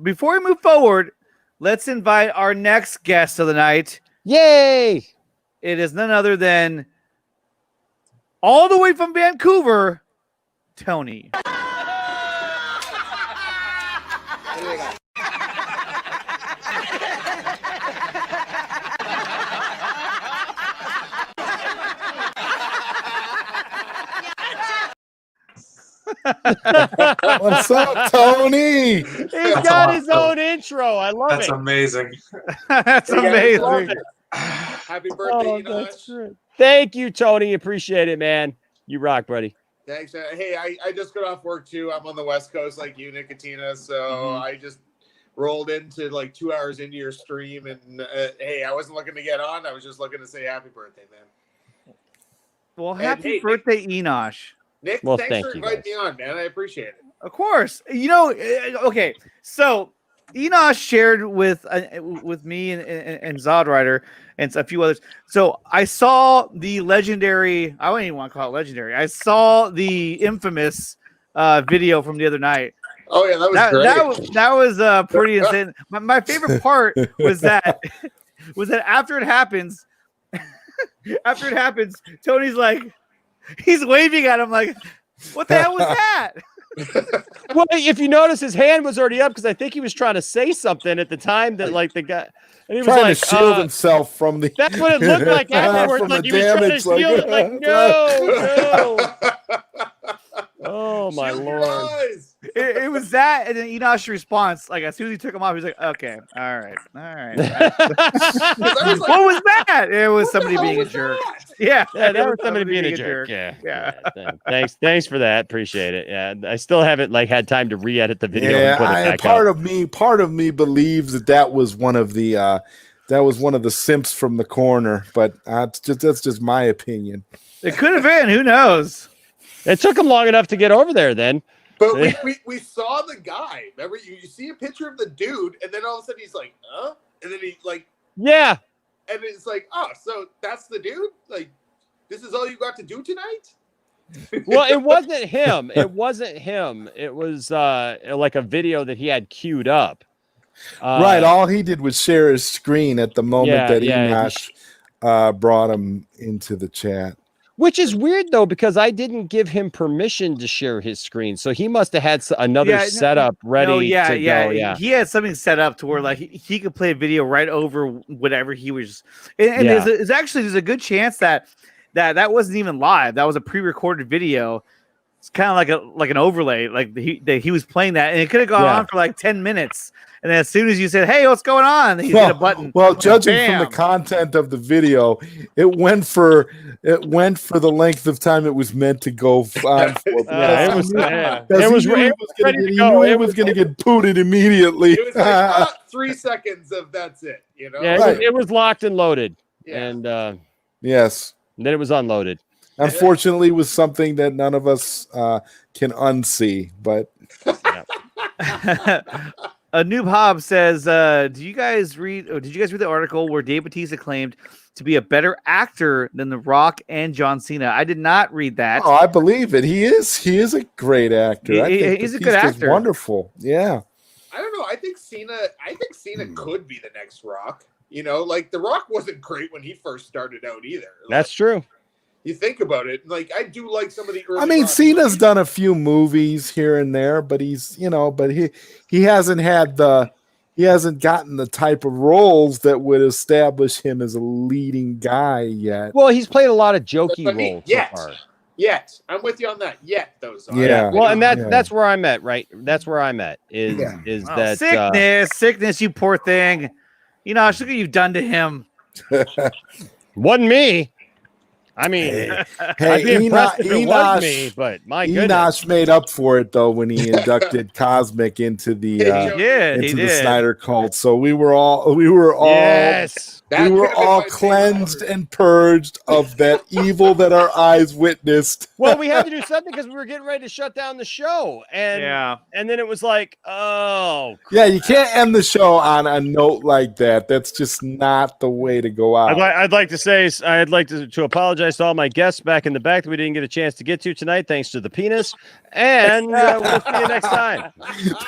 before we move forward, let's invite our next guest of the night. Yay! It is none other than all the way from Vancouver, Tony. What's up, Tony? He's got his own intro. I love it. That's amazing. That's amazing. Happy birthday, Enosh. Thank you, Tony. Appreciate it, man. You rock, buddy. Thanks. Hey, I just got off work too. I'm on the West Coast like you, Nickatina. So I just rolled into 2 hours into your stream, and hey, I wasn't looking to get on. I was just looking to say happy birthday, man. Well, happy birthday, Enosh. Nick, thanks for inviting me on, man. I appreciate it. Of course. Okay. So Enosh shared with me and Zodrider and a few others. So I saw the legendary, I don't even want to call it legendary. I saw the infamous video from the other night. Oh yeah, that was great. That was pretty insane. My favorite part was that after it happens, Tony's like, he's waving at him like, what the hell was that? Well, if you notice, his hand was already up because I think he was trying to say something at the time that the guy, and he was trying to shield himself from the. That's what it looked like afterwards. Like he was trying to shield it. Like no. Oh my Lord! It was that, and then Enosh's response, like as soon as he took him off, he was like, "Okay, all right." What was that? It was somebody being a jerk. Yeah, that was somebody being a jerk. Yeah. Thanks for that. Appreciate it. Yeah, I still haven't had time to re-edit the video. Yeah, and put it back part of me believes that was one of the simps from the corner, but that's just my opinion. It could have been. Who knows? It took him long enough to get over there then. But we saw the guy. Remember, you see a picture of the dude, and then all of a sudden he's like, huh? And then he yeah. And it's like, oh, so that's the dude? Like, this is all you got to do tonight? Well, it wasn't him. It was like a video that he had queued up. Right. All he did was share his screen at the moment that Enosh brought him into the chat. Which is weird, though, because I didn't give him permission to share his screen. So he must have had another setup ready to go. Yeah. He had something set up to where he could play a video right over whatever he was. And there's a good chance that wasn't even live. That was a pre-recorded video. It's kind of like an overlay. Like he was playing that, and it could have gone on for 10 minutes. And then as soon as you said, "Hey, what's going on?" He hit a button. Well, judging from the content of the video, it went for the length of time it was meant to go on for. It was going to get booted immediately. It was 3 seconds of that's it. Yeah, it was locked and loaded, and yes, and then it was unloaded. Unfortunately, it was something that none of us can unsee, but. Noob Hobbs says, "Did you guys read the article where Dave Bautista claimed to be a better actor than The Rock and John Cena?" I did not read that. Oh, I believe it. He is a great actor. I think he's a good Batista's actor. Wonderful. Yeah. I don't know. I think Cena could be the next Rock. You know, like The Rock wasn't great when he first started out either. That's true. You think about it, like I do like some of the early. I mean, Rock Cena's movies. done a few movies here and there, but he hasn't gotten the type of roles that would establish him as a leading guy yet. Well, he's played a lot of jokey But roles yet, so far. Yet, I'm with you on that. Yet, those are. Yeah. Well, and Yeah. that's where I'm at, right? That's where I'm at. Is Oh, that sickness, you poor thing. You know, look what you've done to him. wasn't me. I mean, I'd be impressed if it was me, but my goodness. Enosh made up for it though when he inducted Cosmic into the Snyder cult. So we were all Yes. That we were could have been all my favorite cleansed ever. and purged of that evil that our eyes witnessed. Well, we had to do something because we were getting ready to shut down the show, and then it was like, oh, Yeah, you can't end the show on a note like that. That's just not the way to go out. I'd like to apologize to all my guests back in the back that we didn't get a chance to get to tonight, thanks to the penis. And we'll see you next time.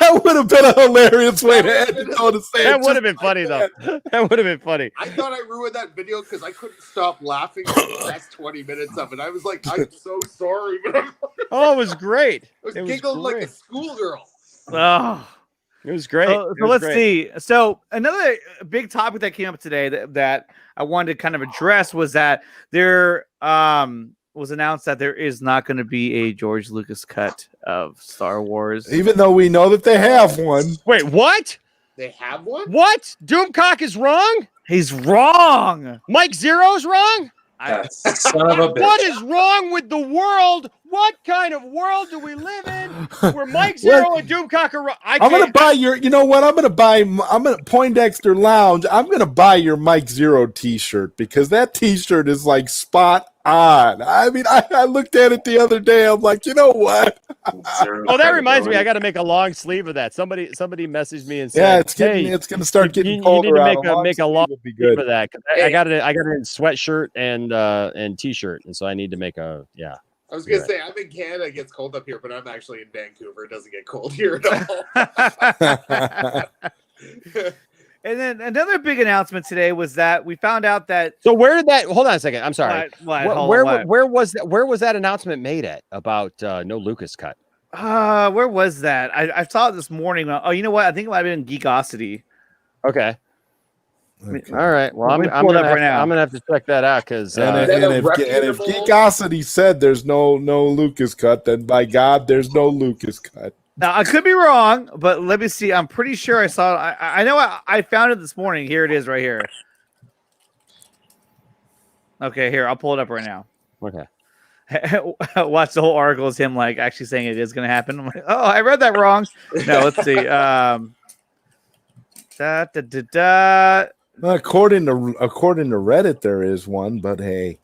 That would have been a hilarious way to end it. Though, to say That it would have just been funny like though. That would have been funny. I thought I ruined that video because I couldn't stop laughing for the last 20 minutes of it. I was like, I'm so sorry, but I Oh, it was great. was It was giggling like a great. schoolgirl. Oh. It was great. So It was let's great. see. So another big topic that came up today that I wanted to kind of address was that there was announced that there is not going to be a George Lucas cut of Star Wars. even though we know that they have one. Wait, what? They have one? What? Doomcock is wrong? He's wrong. Mike Zero's wrong? Son of a bitch. What is wrong with the world? What kind of world do we live in where Mike Zero and Doomcock are wrong? I'm gonna buy your. You know what? I'm gonna Poindexter Lounge. I'm gonna buy your Mike Zero T-shirt because that T-shirt is like spot on. I mean, I looked at it the other day. I'm like, you know what? Oh, that reminds me. I got to make a long sleeve of that. Somebody messaged me and said, Yeah, "Hey, it's gonna start getting you colder. need to out. make a long would be sleeve good. of that. 'Cause I got it. I got it in sweatshirt and T-shirt, and so I need to make a I was going to say, I'm in Canada. It gets cold up here, but I'm actually in Vancouver. It doesn't get cold here at all. And then another big announcement today was that we found out that So where did that? Hold on a second. I'm sorry. Where Where was that announcement made at about no Lucas cut? where was that? I saw it this morning. Oh, you know what? I think it might have been Geekosity. Okay. Okay. All right. Well, Let me I'm pull it gonna up right now. I'm gonna have to check that out because And that a if reputable- Geekosity said there's no Lucas cut, then by God, there's no Lucas cut. Now I could be wrong, but let me see. I'm pretty sure I saw it. I know I found it this morning. Here it is, right here. Okay, here I'll pull it up right now. okay. Watch the whole article is him like actually saying it is going to happen. I'm like, oh, I read that wrong. No, let's see. According to Reddit, there is one, but hey,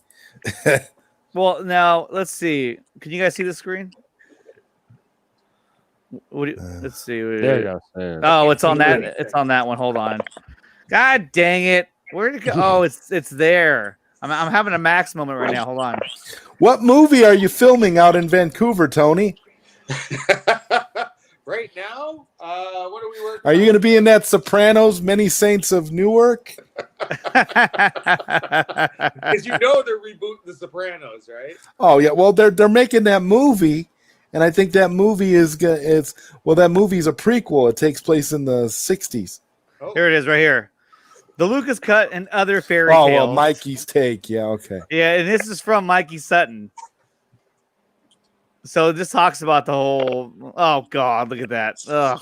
Well, now let's see. Can you guys see the screen? Let's see. There you go. There. Oh, it's on that. It's on that one. Hold on. God dang it! Where'd it go? Oh, it's there. I'm having a Max moment right now. Hold on. what movie are you filming out in Vancouver, Tony? Right now, what are we working Are you on? going to be in that Sopranos, Many Saints of Newark? Because you know they're rebooting The Sopranos, right? Oh yeah, well they're making that movie, and I think that movie is that movie's a prequel. It takes place in the '60s. Oh, Here it is, right here. The Lucas Cut and Other Fairy Oh Tales. well, Mikey's take. Yeah, okay. Yeah, and this is from Mikey Sutton. So this talks about the whole. Oh God, look at that. Ugh.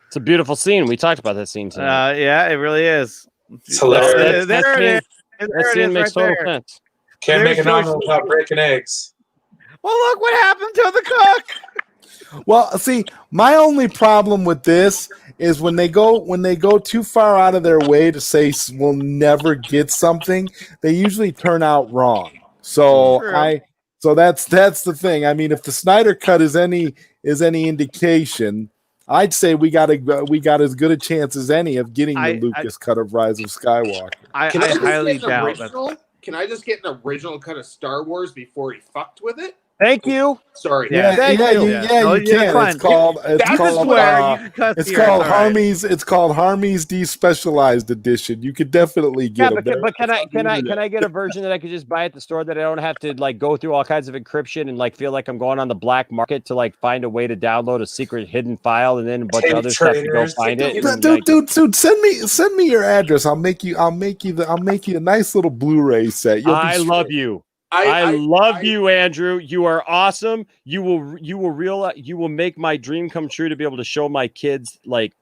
It's a beautiful scene. We talked about that scene tonight. Yeah, it really is. It's hilarious. There it is. That There it scene is makes right total there. sense. Can't make an There's omelet without breaking eggs. Well, look what happened to the cook. Well, see, my only problem with this is when they go too far out of their way to say we'll never get something, they usually turn out wrong. So True. that's the thing. I mean, if the Snyder Cut is any indication, I'd say we got as good a chance as any of getting the Lucas cut of Rise of Skywalker. I Can I just highly get an doubt original? Can I just get an original cut of Star Wars before he fucked with it? Thank you. Sorry. Yeah, Thank you. No, You yeah, can. fine. It's called. You can swear. You can cuss It's here, called it's all right. Harmy's. It's called Harmy's Despecialized Edition. You could definitely get Yeah, them. but can I get a version that I could just buy at the store that I don't have to like go through all kinds of encryption and like feel like I'm going on the black market to like find a way to download a secret hidden file and then a bunch of other stuff to go find it. Dude, send me your address. I'll make you a nice little Blu-ray set. I love you. I love you, Andrew. You are awesome. You will make my dream come true to be able to show my kids like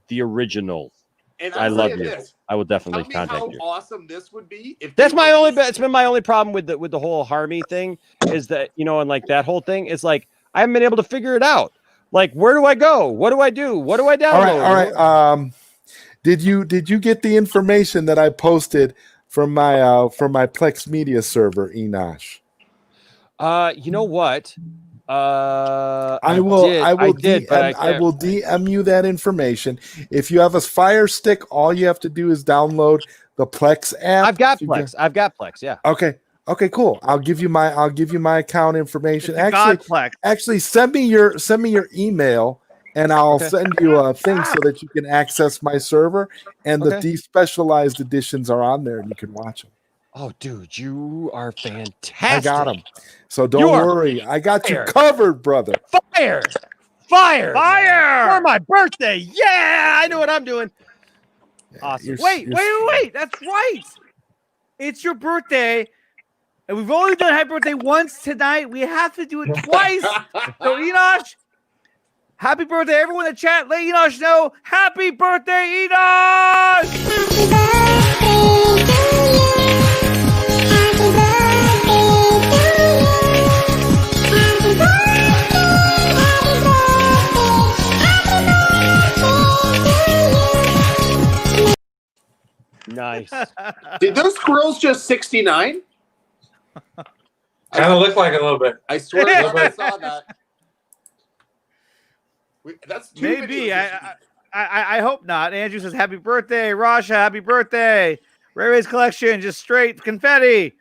the original. And I love you. This. I will definitely Tell me contact you. how awesome this would be. If That's my only. It's been my only problem with the whole Harmy thing is that and like that whole thing is like I haven't been able to figure it out. Like, where do I go? What do I do? What do I download? All right. Did you get the information that I posted from my Plex Media server, Enosh? You know what? I will DM you that information. If you have a Fire Stick, all you have to do is download the Plex app. I've got Plex. Yeah. Okay, cool. I'll give you my account information. Plex. Actually, send me your email, and I'll send you a thing so that you can access my server. And the despecialized editions are on there, and you can watch them. Oh, dude, you are fantastic. I got them. So don't worry. I got you covered, brother. Fire for my birthday. Yeah, I know what I'm doing. Awesome. Wait. That's right. It's your birthday. And we've only done happy birthday once tonight. We have to do it twice. So, Enosh, happy birthday. Everyone in the chat, let Enosh know. Happy birthday, Enosh! Happy birthday to you. Happy birthday to you. Nice. Did those squirrels just 69? Kind of look like it a little bit. I swear I saw that. That's too Maybe. I hope not. Andrew says, happy birthday. Rasha, happy birthday. Ray Ray's collection, just straight confetti.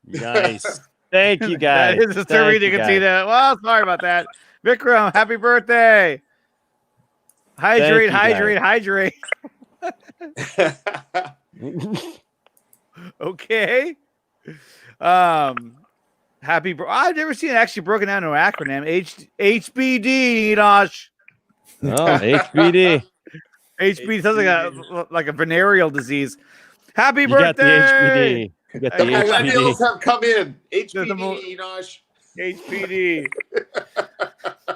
Nice. Thank you, guys. That is disturbing, Nickatina. Well, sorry about that. Vikram, happy birthday. Hydrate. Okay. I've never seen it actually broken down into an acronym. HBD, Enosh. Oh, HBD. HBD sounds like a venereal disease. Happy birthday! You got the HBD. The millennials have come in. HBD, Enosh. HBD.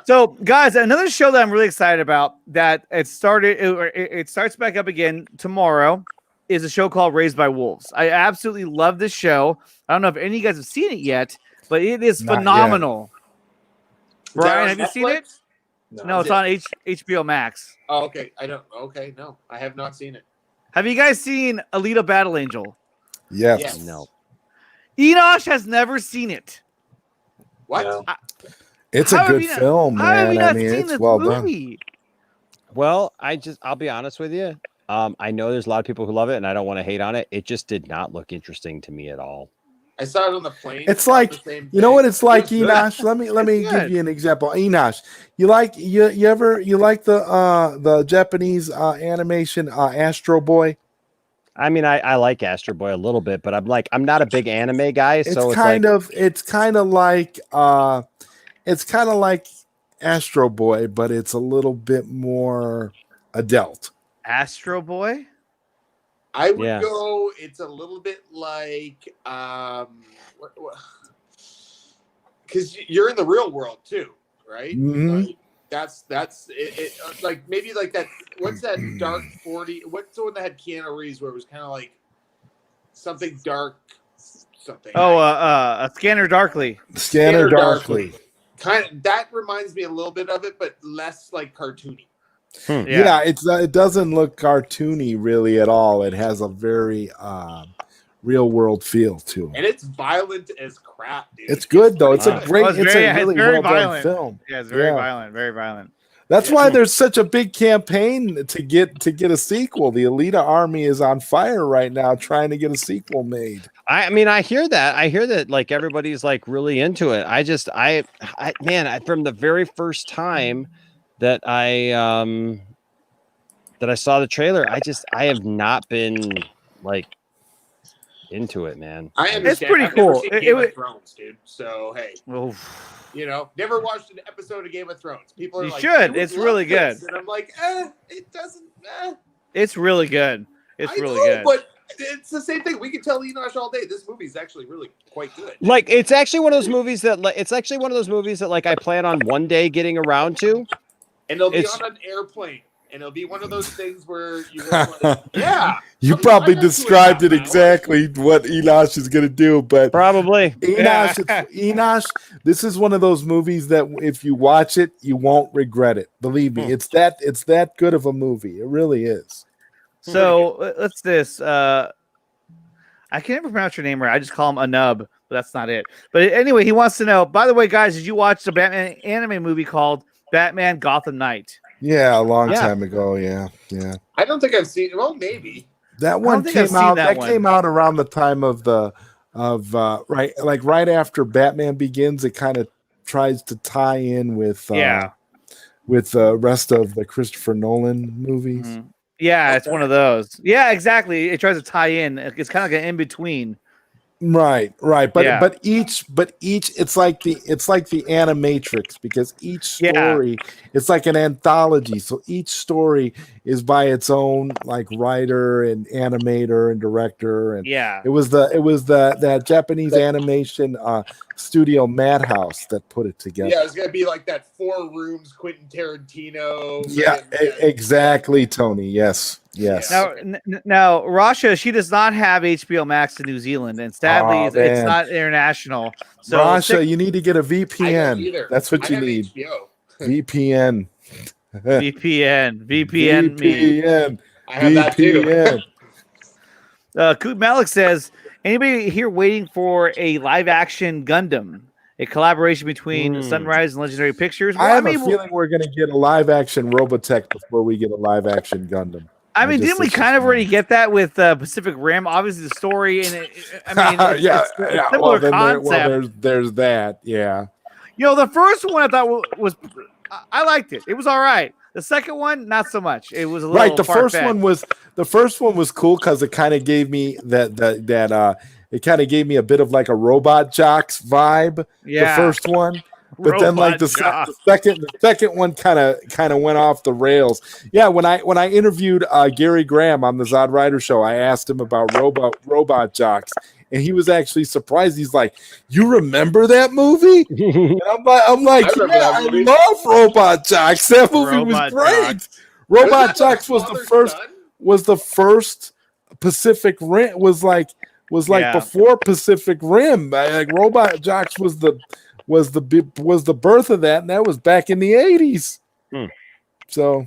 So, guys, another show that I'm really excited about that it starts back up again tomorrow is a show called Raised by Wolves. I absolutely love this show. I don't know if any of you guys have seen it yet, but it is phenomenal. Brian, have you seen it? No, it's on HBO Max. Oh, okay. Okay, no, I have not seen it. Have you guys seen Alita Battle Angel? Yes. No. Enosh has never seen it. What? No. It's a good film, man. I mean, it's well done. Well, I'll be honest with you. I know there's a lot of people who love it, and I don't want to hate on it. It just did not look interesting to me at all. I saw it on the plane. It's like, you know what it's like, Enosh? Let me give you an example. Enosh, you like the Japanese animation Astro Boy? I mean, I like Astro Boy a little bit, but I'm not a big anime guy, so it's kind of like Astro Boy, but it's a little bit more adult. Astro Boy? I would go. It's a little bit like, because you're in the real world too, right? Mm-hmm. Like, that's it. Like maybe like that. What's that Dark 40? What's the one that had Keanu Reeves where it was kind of like something dark, something? Oh, Scanner Darkly. Scanner Darkly. Kind of that reminds me a little bit of it, but less like cartoony. Yeah, it doesn't look cartoony really at all. It has a very real world feel to it, and it's violent as crap, dude. It's good though. It's a really very well violent done film. Yeah, it's very violent, very violent. That's why there's such a big campaign to get a sequel. The Alita army is on fire right now trying to get a sequel made. I mean, I hear that. I hear that like everybody's like really into it. Man, from the very first time that I saw the trailer, I have not been like into it, man. I understand. It's pretty I've never cool. seen Game of Thrones, dude. So hey, never watched an episode of Game of Thrones. People are You like, should. "You It's would really love this." good. And I'm like, it doesn't. It's really good. It's I really know, good. but it's the same thing. We can tell Enosh all day. This movie is actually really quite good. Like it's actually one of those movies that like I plan on one day getting around to. And it'll be on an airplane. And it'll be one of those things where you like, yeah. You probably described it exactly what Enosh is going to do, but probably Enosh, this is one of those movies that if you watch it, you won't regret it. Believe me, it's that good of a movie. It really is. So let's this. I can never pronounce your name right. I just call him Anub, but that's not it. But anyway, he wants to know. By the way, guys, did you watch the Batman anime movie called Batman Gotham Knight? Yeah, a long time ago. Yeah. I don't think I've seen. Well, maybe that one came out. That came out around the time of right after Batman Begins. It kind of tries to tie in with the rest of the Christopher Nolan movies. Mm-hmm. Yeah, it's one of those. Yeah, exactly. It tries to tie in. It's kind of like an in between. Right. But each it's like the Animatrix, because each story it's like an anthology. So each story is by its own like writer and animator and director. And it was that Japanese animation studio Madhouse that put it together. Yeah, it's gonna be like that 4 Rooms Quentin Tarantino. Yeah, exactly, Tony. Yes. Now, Rasha, she does not have HBO Max in New Zealand, and sadly, it's not international. So, Rasha, you need to get a VPN. That's what you need. VPN. VPN. I have that too. Coot Malik says, anybody here waiting for a live-action Gundam? A collaboration between Sunrise and Legendary Pictures? Well, I have a feeling we're going to get a live-action Robotech before we get a live-action Gundam. I mean, didn't we kind of already get that with Pacific Rim? Obviously, the story and it's a similar concept. There's that, yeah. You know, the first one I thought was I liked it. It was all right. The second one, not so much. It was a little right. The first one was cool because it kind of gave me it kind of gave me a bit of like a Robot Jocks vibe. Yeah. The first one. But then, like the second one, kind of went off the rails. Yeah, when I interviewed Gary Graham on the Zod Rider Show, I asked him about Robot Jocks, and he was actually surprised. He's like, "You remember that movie?" And I'm like, I love Robot Jocks. That movie was great. Robot Jocks was the first Pacific Rim. Was like before Pacific Rim. Like Robot Jocks was the birth of that, and that was back in the 80s. So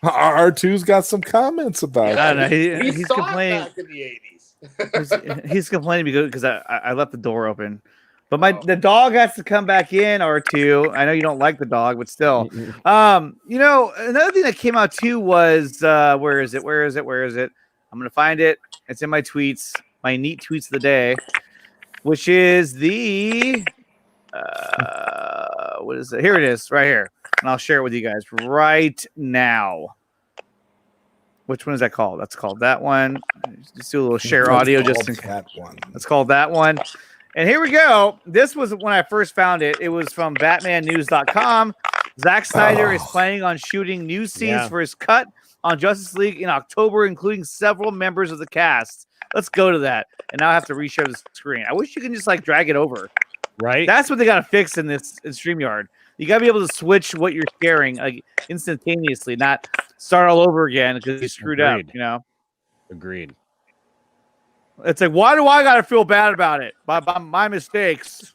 R2's got some comments about it. He's complaining back in the 80s. he's complaining because I left the door open, but the dog has to come back in. R2, I know you don't like the dog, but still, you know, another thing that came out too was where is it? I'm gonna find it. It's in my tweets, my neat tweets of the day, which is the what is it? Here it is, right here, and I'll share it with you guys right now. Which one is that called? That's called that one. Just do a little share audio, just in that one. That's called that one. And here we go. This was when I first found it. It was from BatmanNews.com. Zack Snyder is planning on shooting new scenes for his cut on Justice League in October, including several members of the cast. Let's go to that. And now I have to reshare the screen. I wish you can just like drag it over. Right. That's what they got to fix in StreamYard. You got to be able to switch what you're sharing like instantaneously, not start all over again because you screwed up, you know? Agreed. It's like, why do I got to feel bad about it? By my mistakes.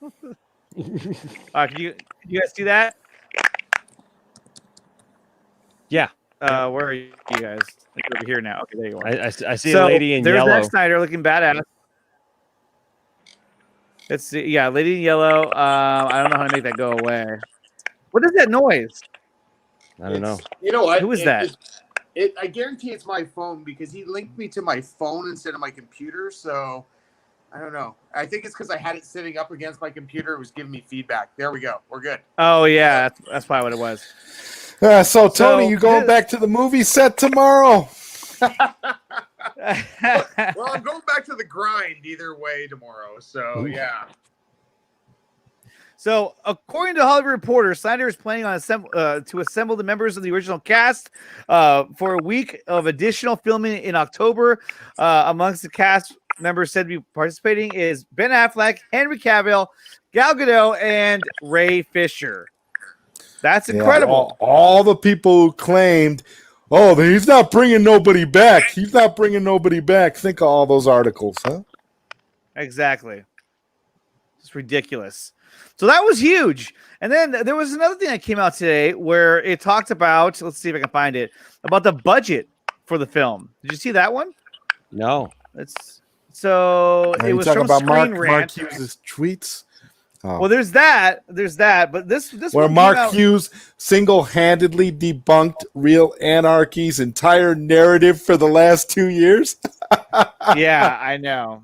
Can you guys see that? Yeah. Where are you guys? Over here now. Okay, there you are. I see a lady in yellow. There's Zack Snyder looking badass. Let's see. Yeah, lady in yellow. I don't know how to make that go away. What is that noise? I don't know. You know what? Who is that? I guarantee it's my phone because he linked me to my phone instead of my computer. So I don't know. I think it's because I had it sitting up against my computer. It was giving me feedback. There we go. We're good. Oh yeah, that's probably what it was. So Tony, So- you going back to the movie set tomorrow? Well, I'm going back to the grind either way tomorrow. So yeah. So, according to Hollywood Reporter, Snyder is planning on to assemble the members of the original cast for a week of additional filming in October. Amongst the cast members said to be participating is Ben Affleck, Henry Cavill, Gal Gadot, and Ray Fisher. That's incredible. All the people who claimed, oh, he's not bringing nobody back. He's not bringing nobody back. Think of all those articles, huh? Exactly. It's ridiculous. So that was huge. And then there was another thing that came out today where it talked about, let's see if I can find it, about the budget for the film. Did you see that one? No. It You was talk from about Screen Mark Rant. Hughes' tweets. Oh. Well, there's that, but this Where one came Mark out- Hughes single-handedly debunked Real Anarchy's entire narrative for the last 2 years. Yeah, I know.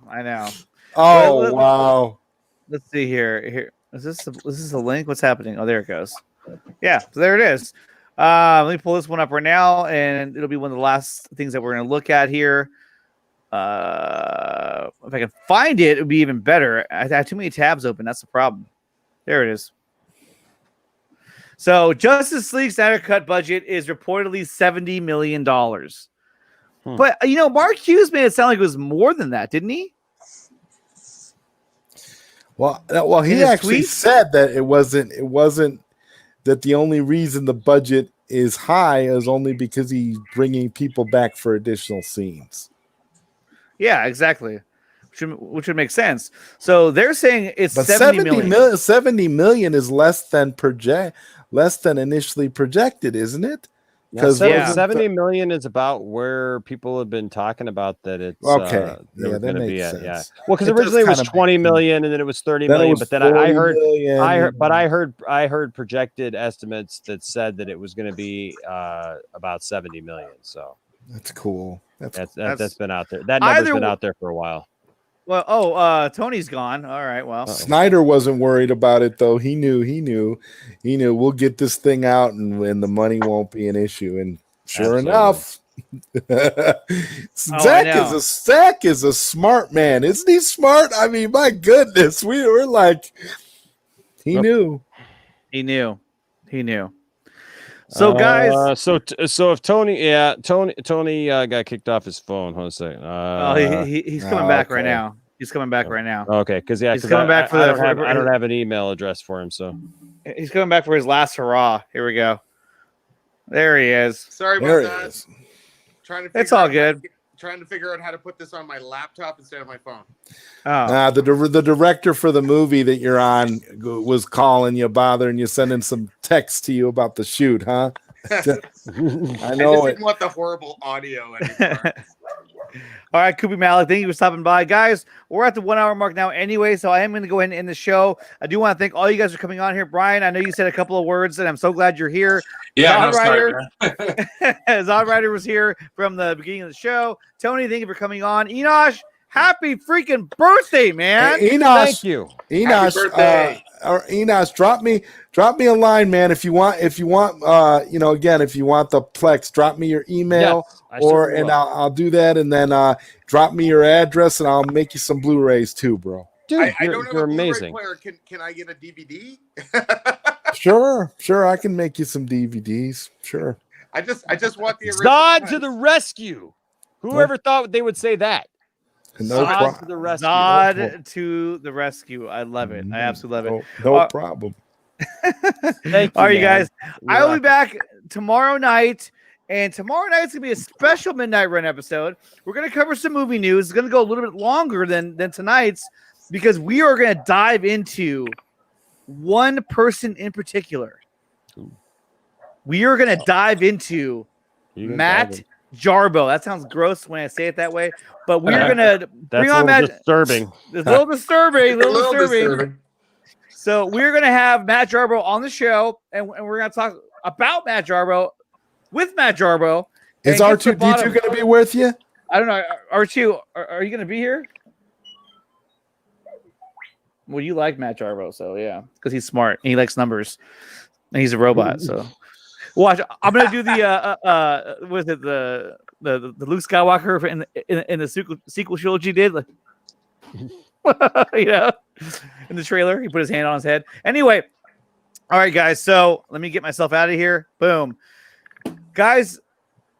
Oh, Well, wow. Let's see here. Here is this a link? What's happening? Oh, there it goes. Yeah, so there it is. Let me pull this one up right now, and it'll be one of the last things that we're going to look at here. If I can find it, it would be even better. I have too many tabs open. That's the problem. There it is. So, Justice League Snyder Cut budget is reportedly $70 million. But Mark Hughes made it sound like it was more than that, didn't he? Well, he actually said that it wasn't that the only reason the budget is high is only because he's bringing people back for additional scenes. Yeah, exactly. Which would make sense. So they're saying it's But 70 million. 70 million is less than initially projected, isn't it? Because 70 million is about where people have been talking about that it's okay. That makes be sense. Yeah. Well, because originally it was 20 million and then it was 30 million, but then I heard projected estimates that said that it was going to be about 70 million. So that's cool. That's been out there. That number's been out there for a while. Well, Tony's gone. All right. Well, Snyder wasn't worried about it though. He knew we'll get this thing out and the money won't be an issue. And sure enough, Zach is a smart man. Isn't he smart? I mean, my goodness, we were like, he knew. So guys, so if Tony got kicked off his phone. Hold on a second. He's coming back right now. He's coming back right now. Okay, because he's coming back I don't have an email address for him, so he's coming back for his last hurrah. Here we go. There he is. Sorry about that. It's all good. Trying to figure out how to put this on my laptop instead of my phone. The director for the movie that you're on was calling you, bothering you, sending some text to you about the shoot, huh? I know I didn't want the horrible audio anymore. All right, Koopy Malik, thank you for stopping by. Guys, we're at the 1 hour mark now anyway, so I am going to go ahead and end the show. I do want to thank all you guys for coming on here. Brian, I know you said a couple of words, and I'm so glad you're here. Yeah, Zod Ryder was here from the beginning of the show. Tony, thank you for coming on. Enosh, happy freaking birthday, man. Hey, Enosh, thank you. Enosh, Enosh, drop me a line, man. If you want, if you want the Plex, drop me your email, yes, I'll do that, and then drop me your address, and I'll make you some Blu-rays too, bro. Dude, I don't have you're a Blu-ray amazing. player. Can I get a DVD? Sure, I can make you some DVDs. Sure. I just want the original. Zod to the rescue. Whoever thought they would say that? Zod to the rescue. Zod to the rescue. I love it. I absolutely love it. No problem. Thank you. All right, you guys. I will be back tomorrow night. And tomorrow night's going to be a special Midnight Run episode. We're going to cover some movie news. It's going to go a little bit longer than tonight's because we are going to dive into one person in particular. We are going to dive into Matt Jarbo. That sounds gross when I say it that way, but we're going to bring on Matt. Disturbing. It's a little disturbing. So we're gonna have Matt Jarbo on the show, and we're gonna talk about Matt Jarbo with Matt Jarbo. Is R2D2 going to be with you? I don't know. R2, are you going to be here? Well, you like Matt Jarbo, so yeah, because he's smart and he likes numbers, and he's a robot. So watch. I'm going to do the what is it, the Luke Skywalker in the sequel trilogy did. Like, you know, in the trailer, he put his hand on his head. Anyway, all right, guys. So let me get myself out of here. Boom, guys.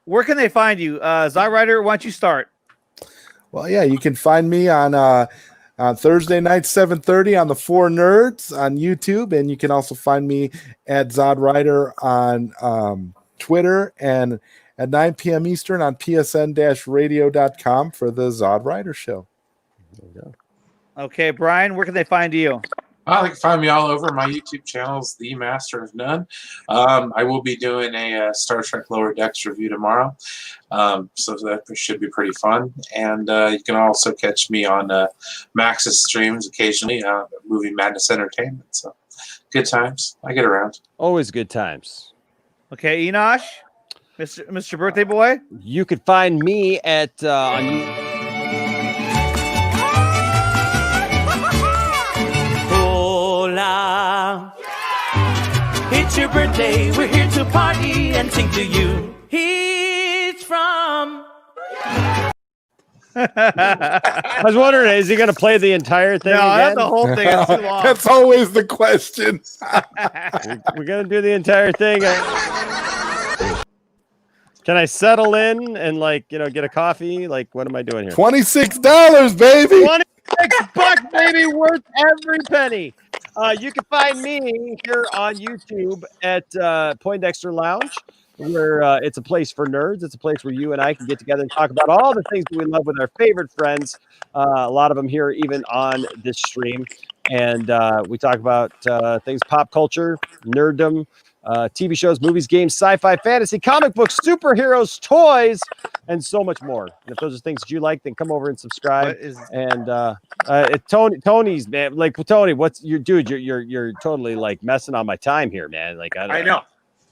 Where can they find you, Zodwriter? Why don't you start? Well, yeah, you can find me on Thursday night, 7:30 on the Four Nerds on YouTube, and you can also find me at Zodwriter on Twitter and at 9 p.m. Eastern on psn-radio.com for the Zodwriter Show. There you go. Okay, Brian, where can they find you? They can find me all over. My YouTube channel is The Master of None. I will be doing a Star Trek Lower Decks review tomorrow, so that should be pretty fun. And you can also catch me on Max's streams occasionally, Movie Madness Entertainment. So good times. I get around. Always good times. Okay, Enosh, Mr. Birthday Boy. You could find me at on It's your birthday, we're here to party and sing to you. He's from... I was wondering, is he going to play the entire thing No, again? that's the whole thing. It's too long. That's always the question. We're going to do the entire thing. Can I settle in and, like, you know, get a coffee? Like, what am I doing here? $26, baby. $26, baby, worth every penny. You can find me here on YouTube at Poindexter Lounge, where it's a place for nerds. It's a place where you and I can get together and talk about all the things that we love with our favorite friends. A lot of them here, even on this stream. And we talk about things, pop culture, nerddom, TV shows, movies, games, sci-fi, fantasy, comic books, superheroes, toys, and so much more. And if those are things that you like, then come over and subscribe. And Tony's, man, like Tony, what's your dude? You're totally like messing on my time here, man. Like I know.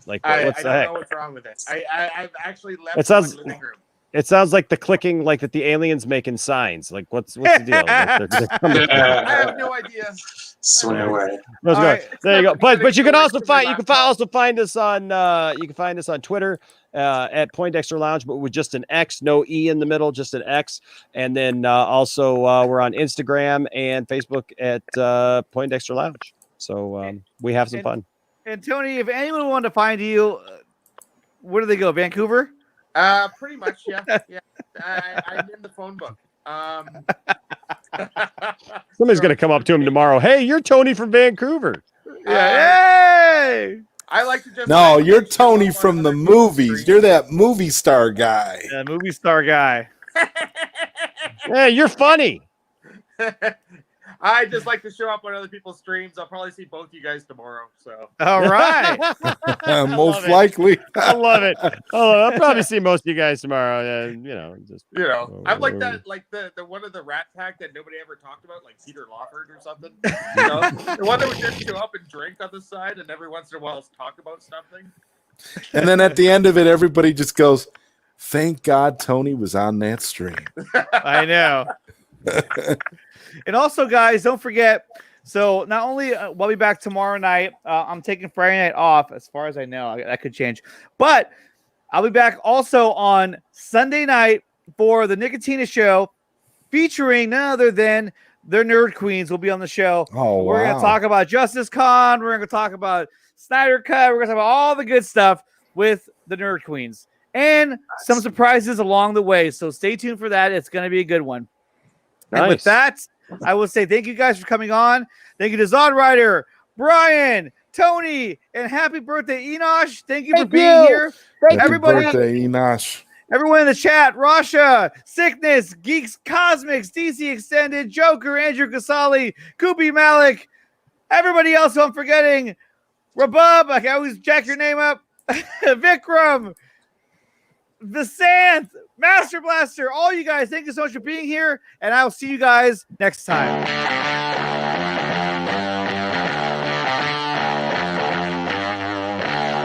Like I what's the don't heck? know what's wrong with it. I've actually left It sounds- my living room. It sounds like the clicking, like that the aliens making signs. Like what's the deal? Like, they're coming. I have no idea. Swing away. Let's go. right. There you go. But you can also find laptop. find us on Twitter at Poindexter Lounge, but with just an X, no E in the middle, just an X. And then also we're on Instagram and Facebook at Poindexter Lounge. So we have some fun. And Tony, if anyone wanted to find you, where do they go? Vancouver? Pretty much, yeah. Yeah. I'm in the phone book. Somebody's gonna come up to him tomorrow. Hey, you're Tony from Vancouver. Hey! I like to just. No, you're Tony from the movies. You're that movie star guy. Yeah, movie star guy. Hey, you're funny. I just like to show up on other people's streams. I'll probably see both you guys tomorrow. So. All right. Most likely. I love it. I'll probably see most of you guys tomorrow. I'm like that, like the one of the Rat Pack that nobody ever talked about, like Peter Lawford or something. You know, the one that would just show up and drink on the side, and every once in a while talk about something. And then at the end of it, everybody just goes, "Thank God Tony was on that stream." I know. And also, guys, don't forget. So not only we'll be back tomorrow night, I'm taking Friday night off. As far as I know, that could change. But I'll be back also on Sunday night for the Nickatina show, featuring none other than their Nerd Queens will be on the show. Oh, We're wow. going to talk about Justice Con. We're going to talk about Snyder Cut. We're going to talk about all the good stuff with the Nerd Queens and some surprises along the way. So stay tuned for that. It's going to be a good one. And with Nice. that, I will say thank you guys for coming on. Thank you to Zodwriter, Brian, Tony, and happy birthday, Enosh. Thank you for being here. Happy Everybody, birthday, Enosh. everyone in the chat, Rasha, Sickness, Geeks Cosmics, DC Extended, Joker, Andrew Casali, Koopy Malik, everybody else who I'm forgetting, Rabub, I can always jack your name up, Vikram, Visanth, Master Blaster, all you guys, thank you so much for being here, and I will see you guys next time.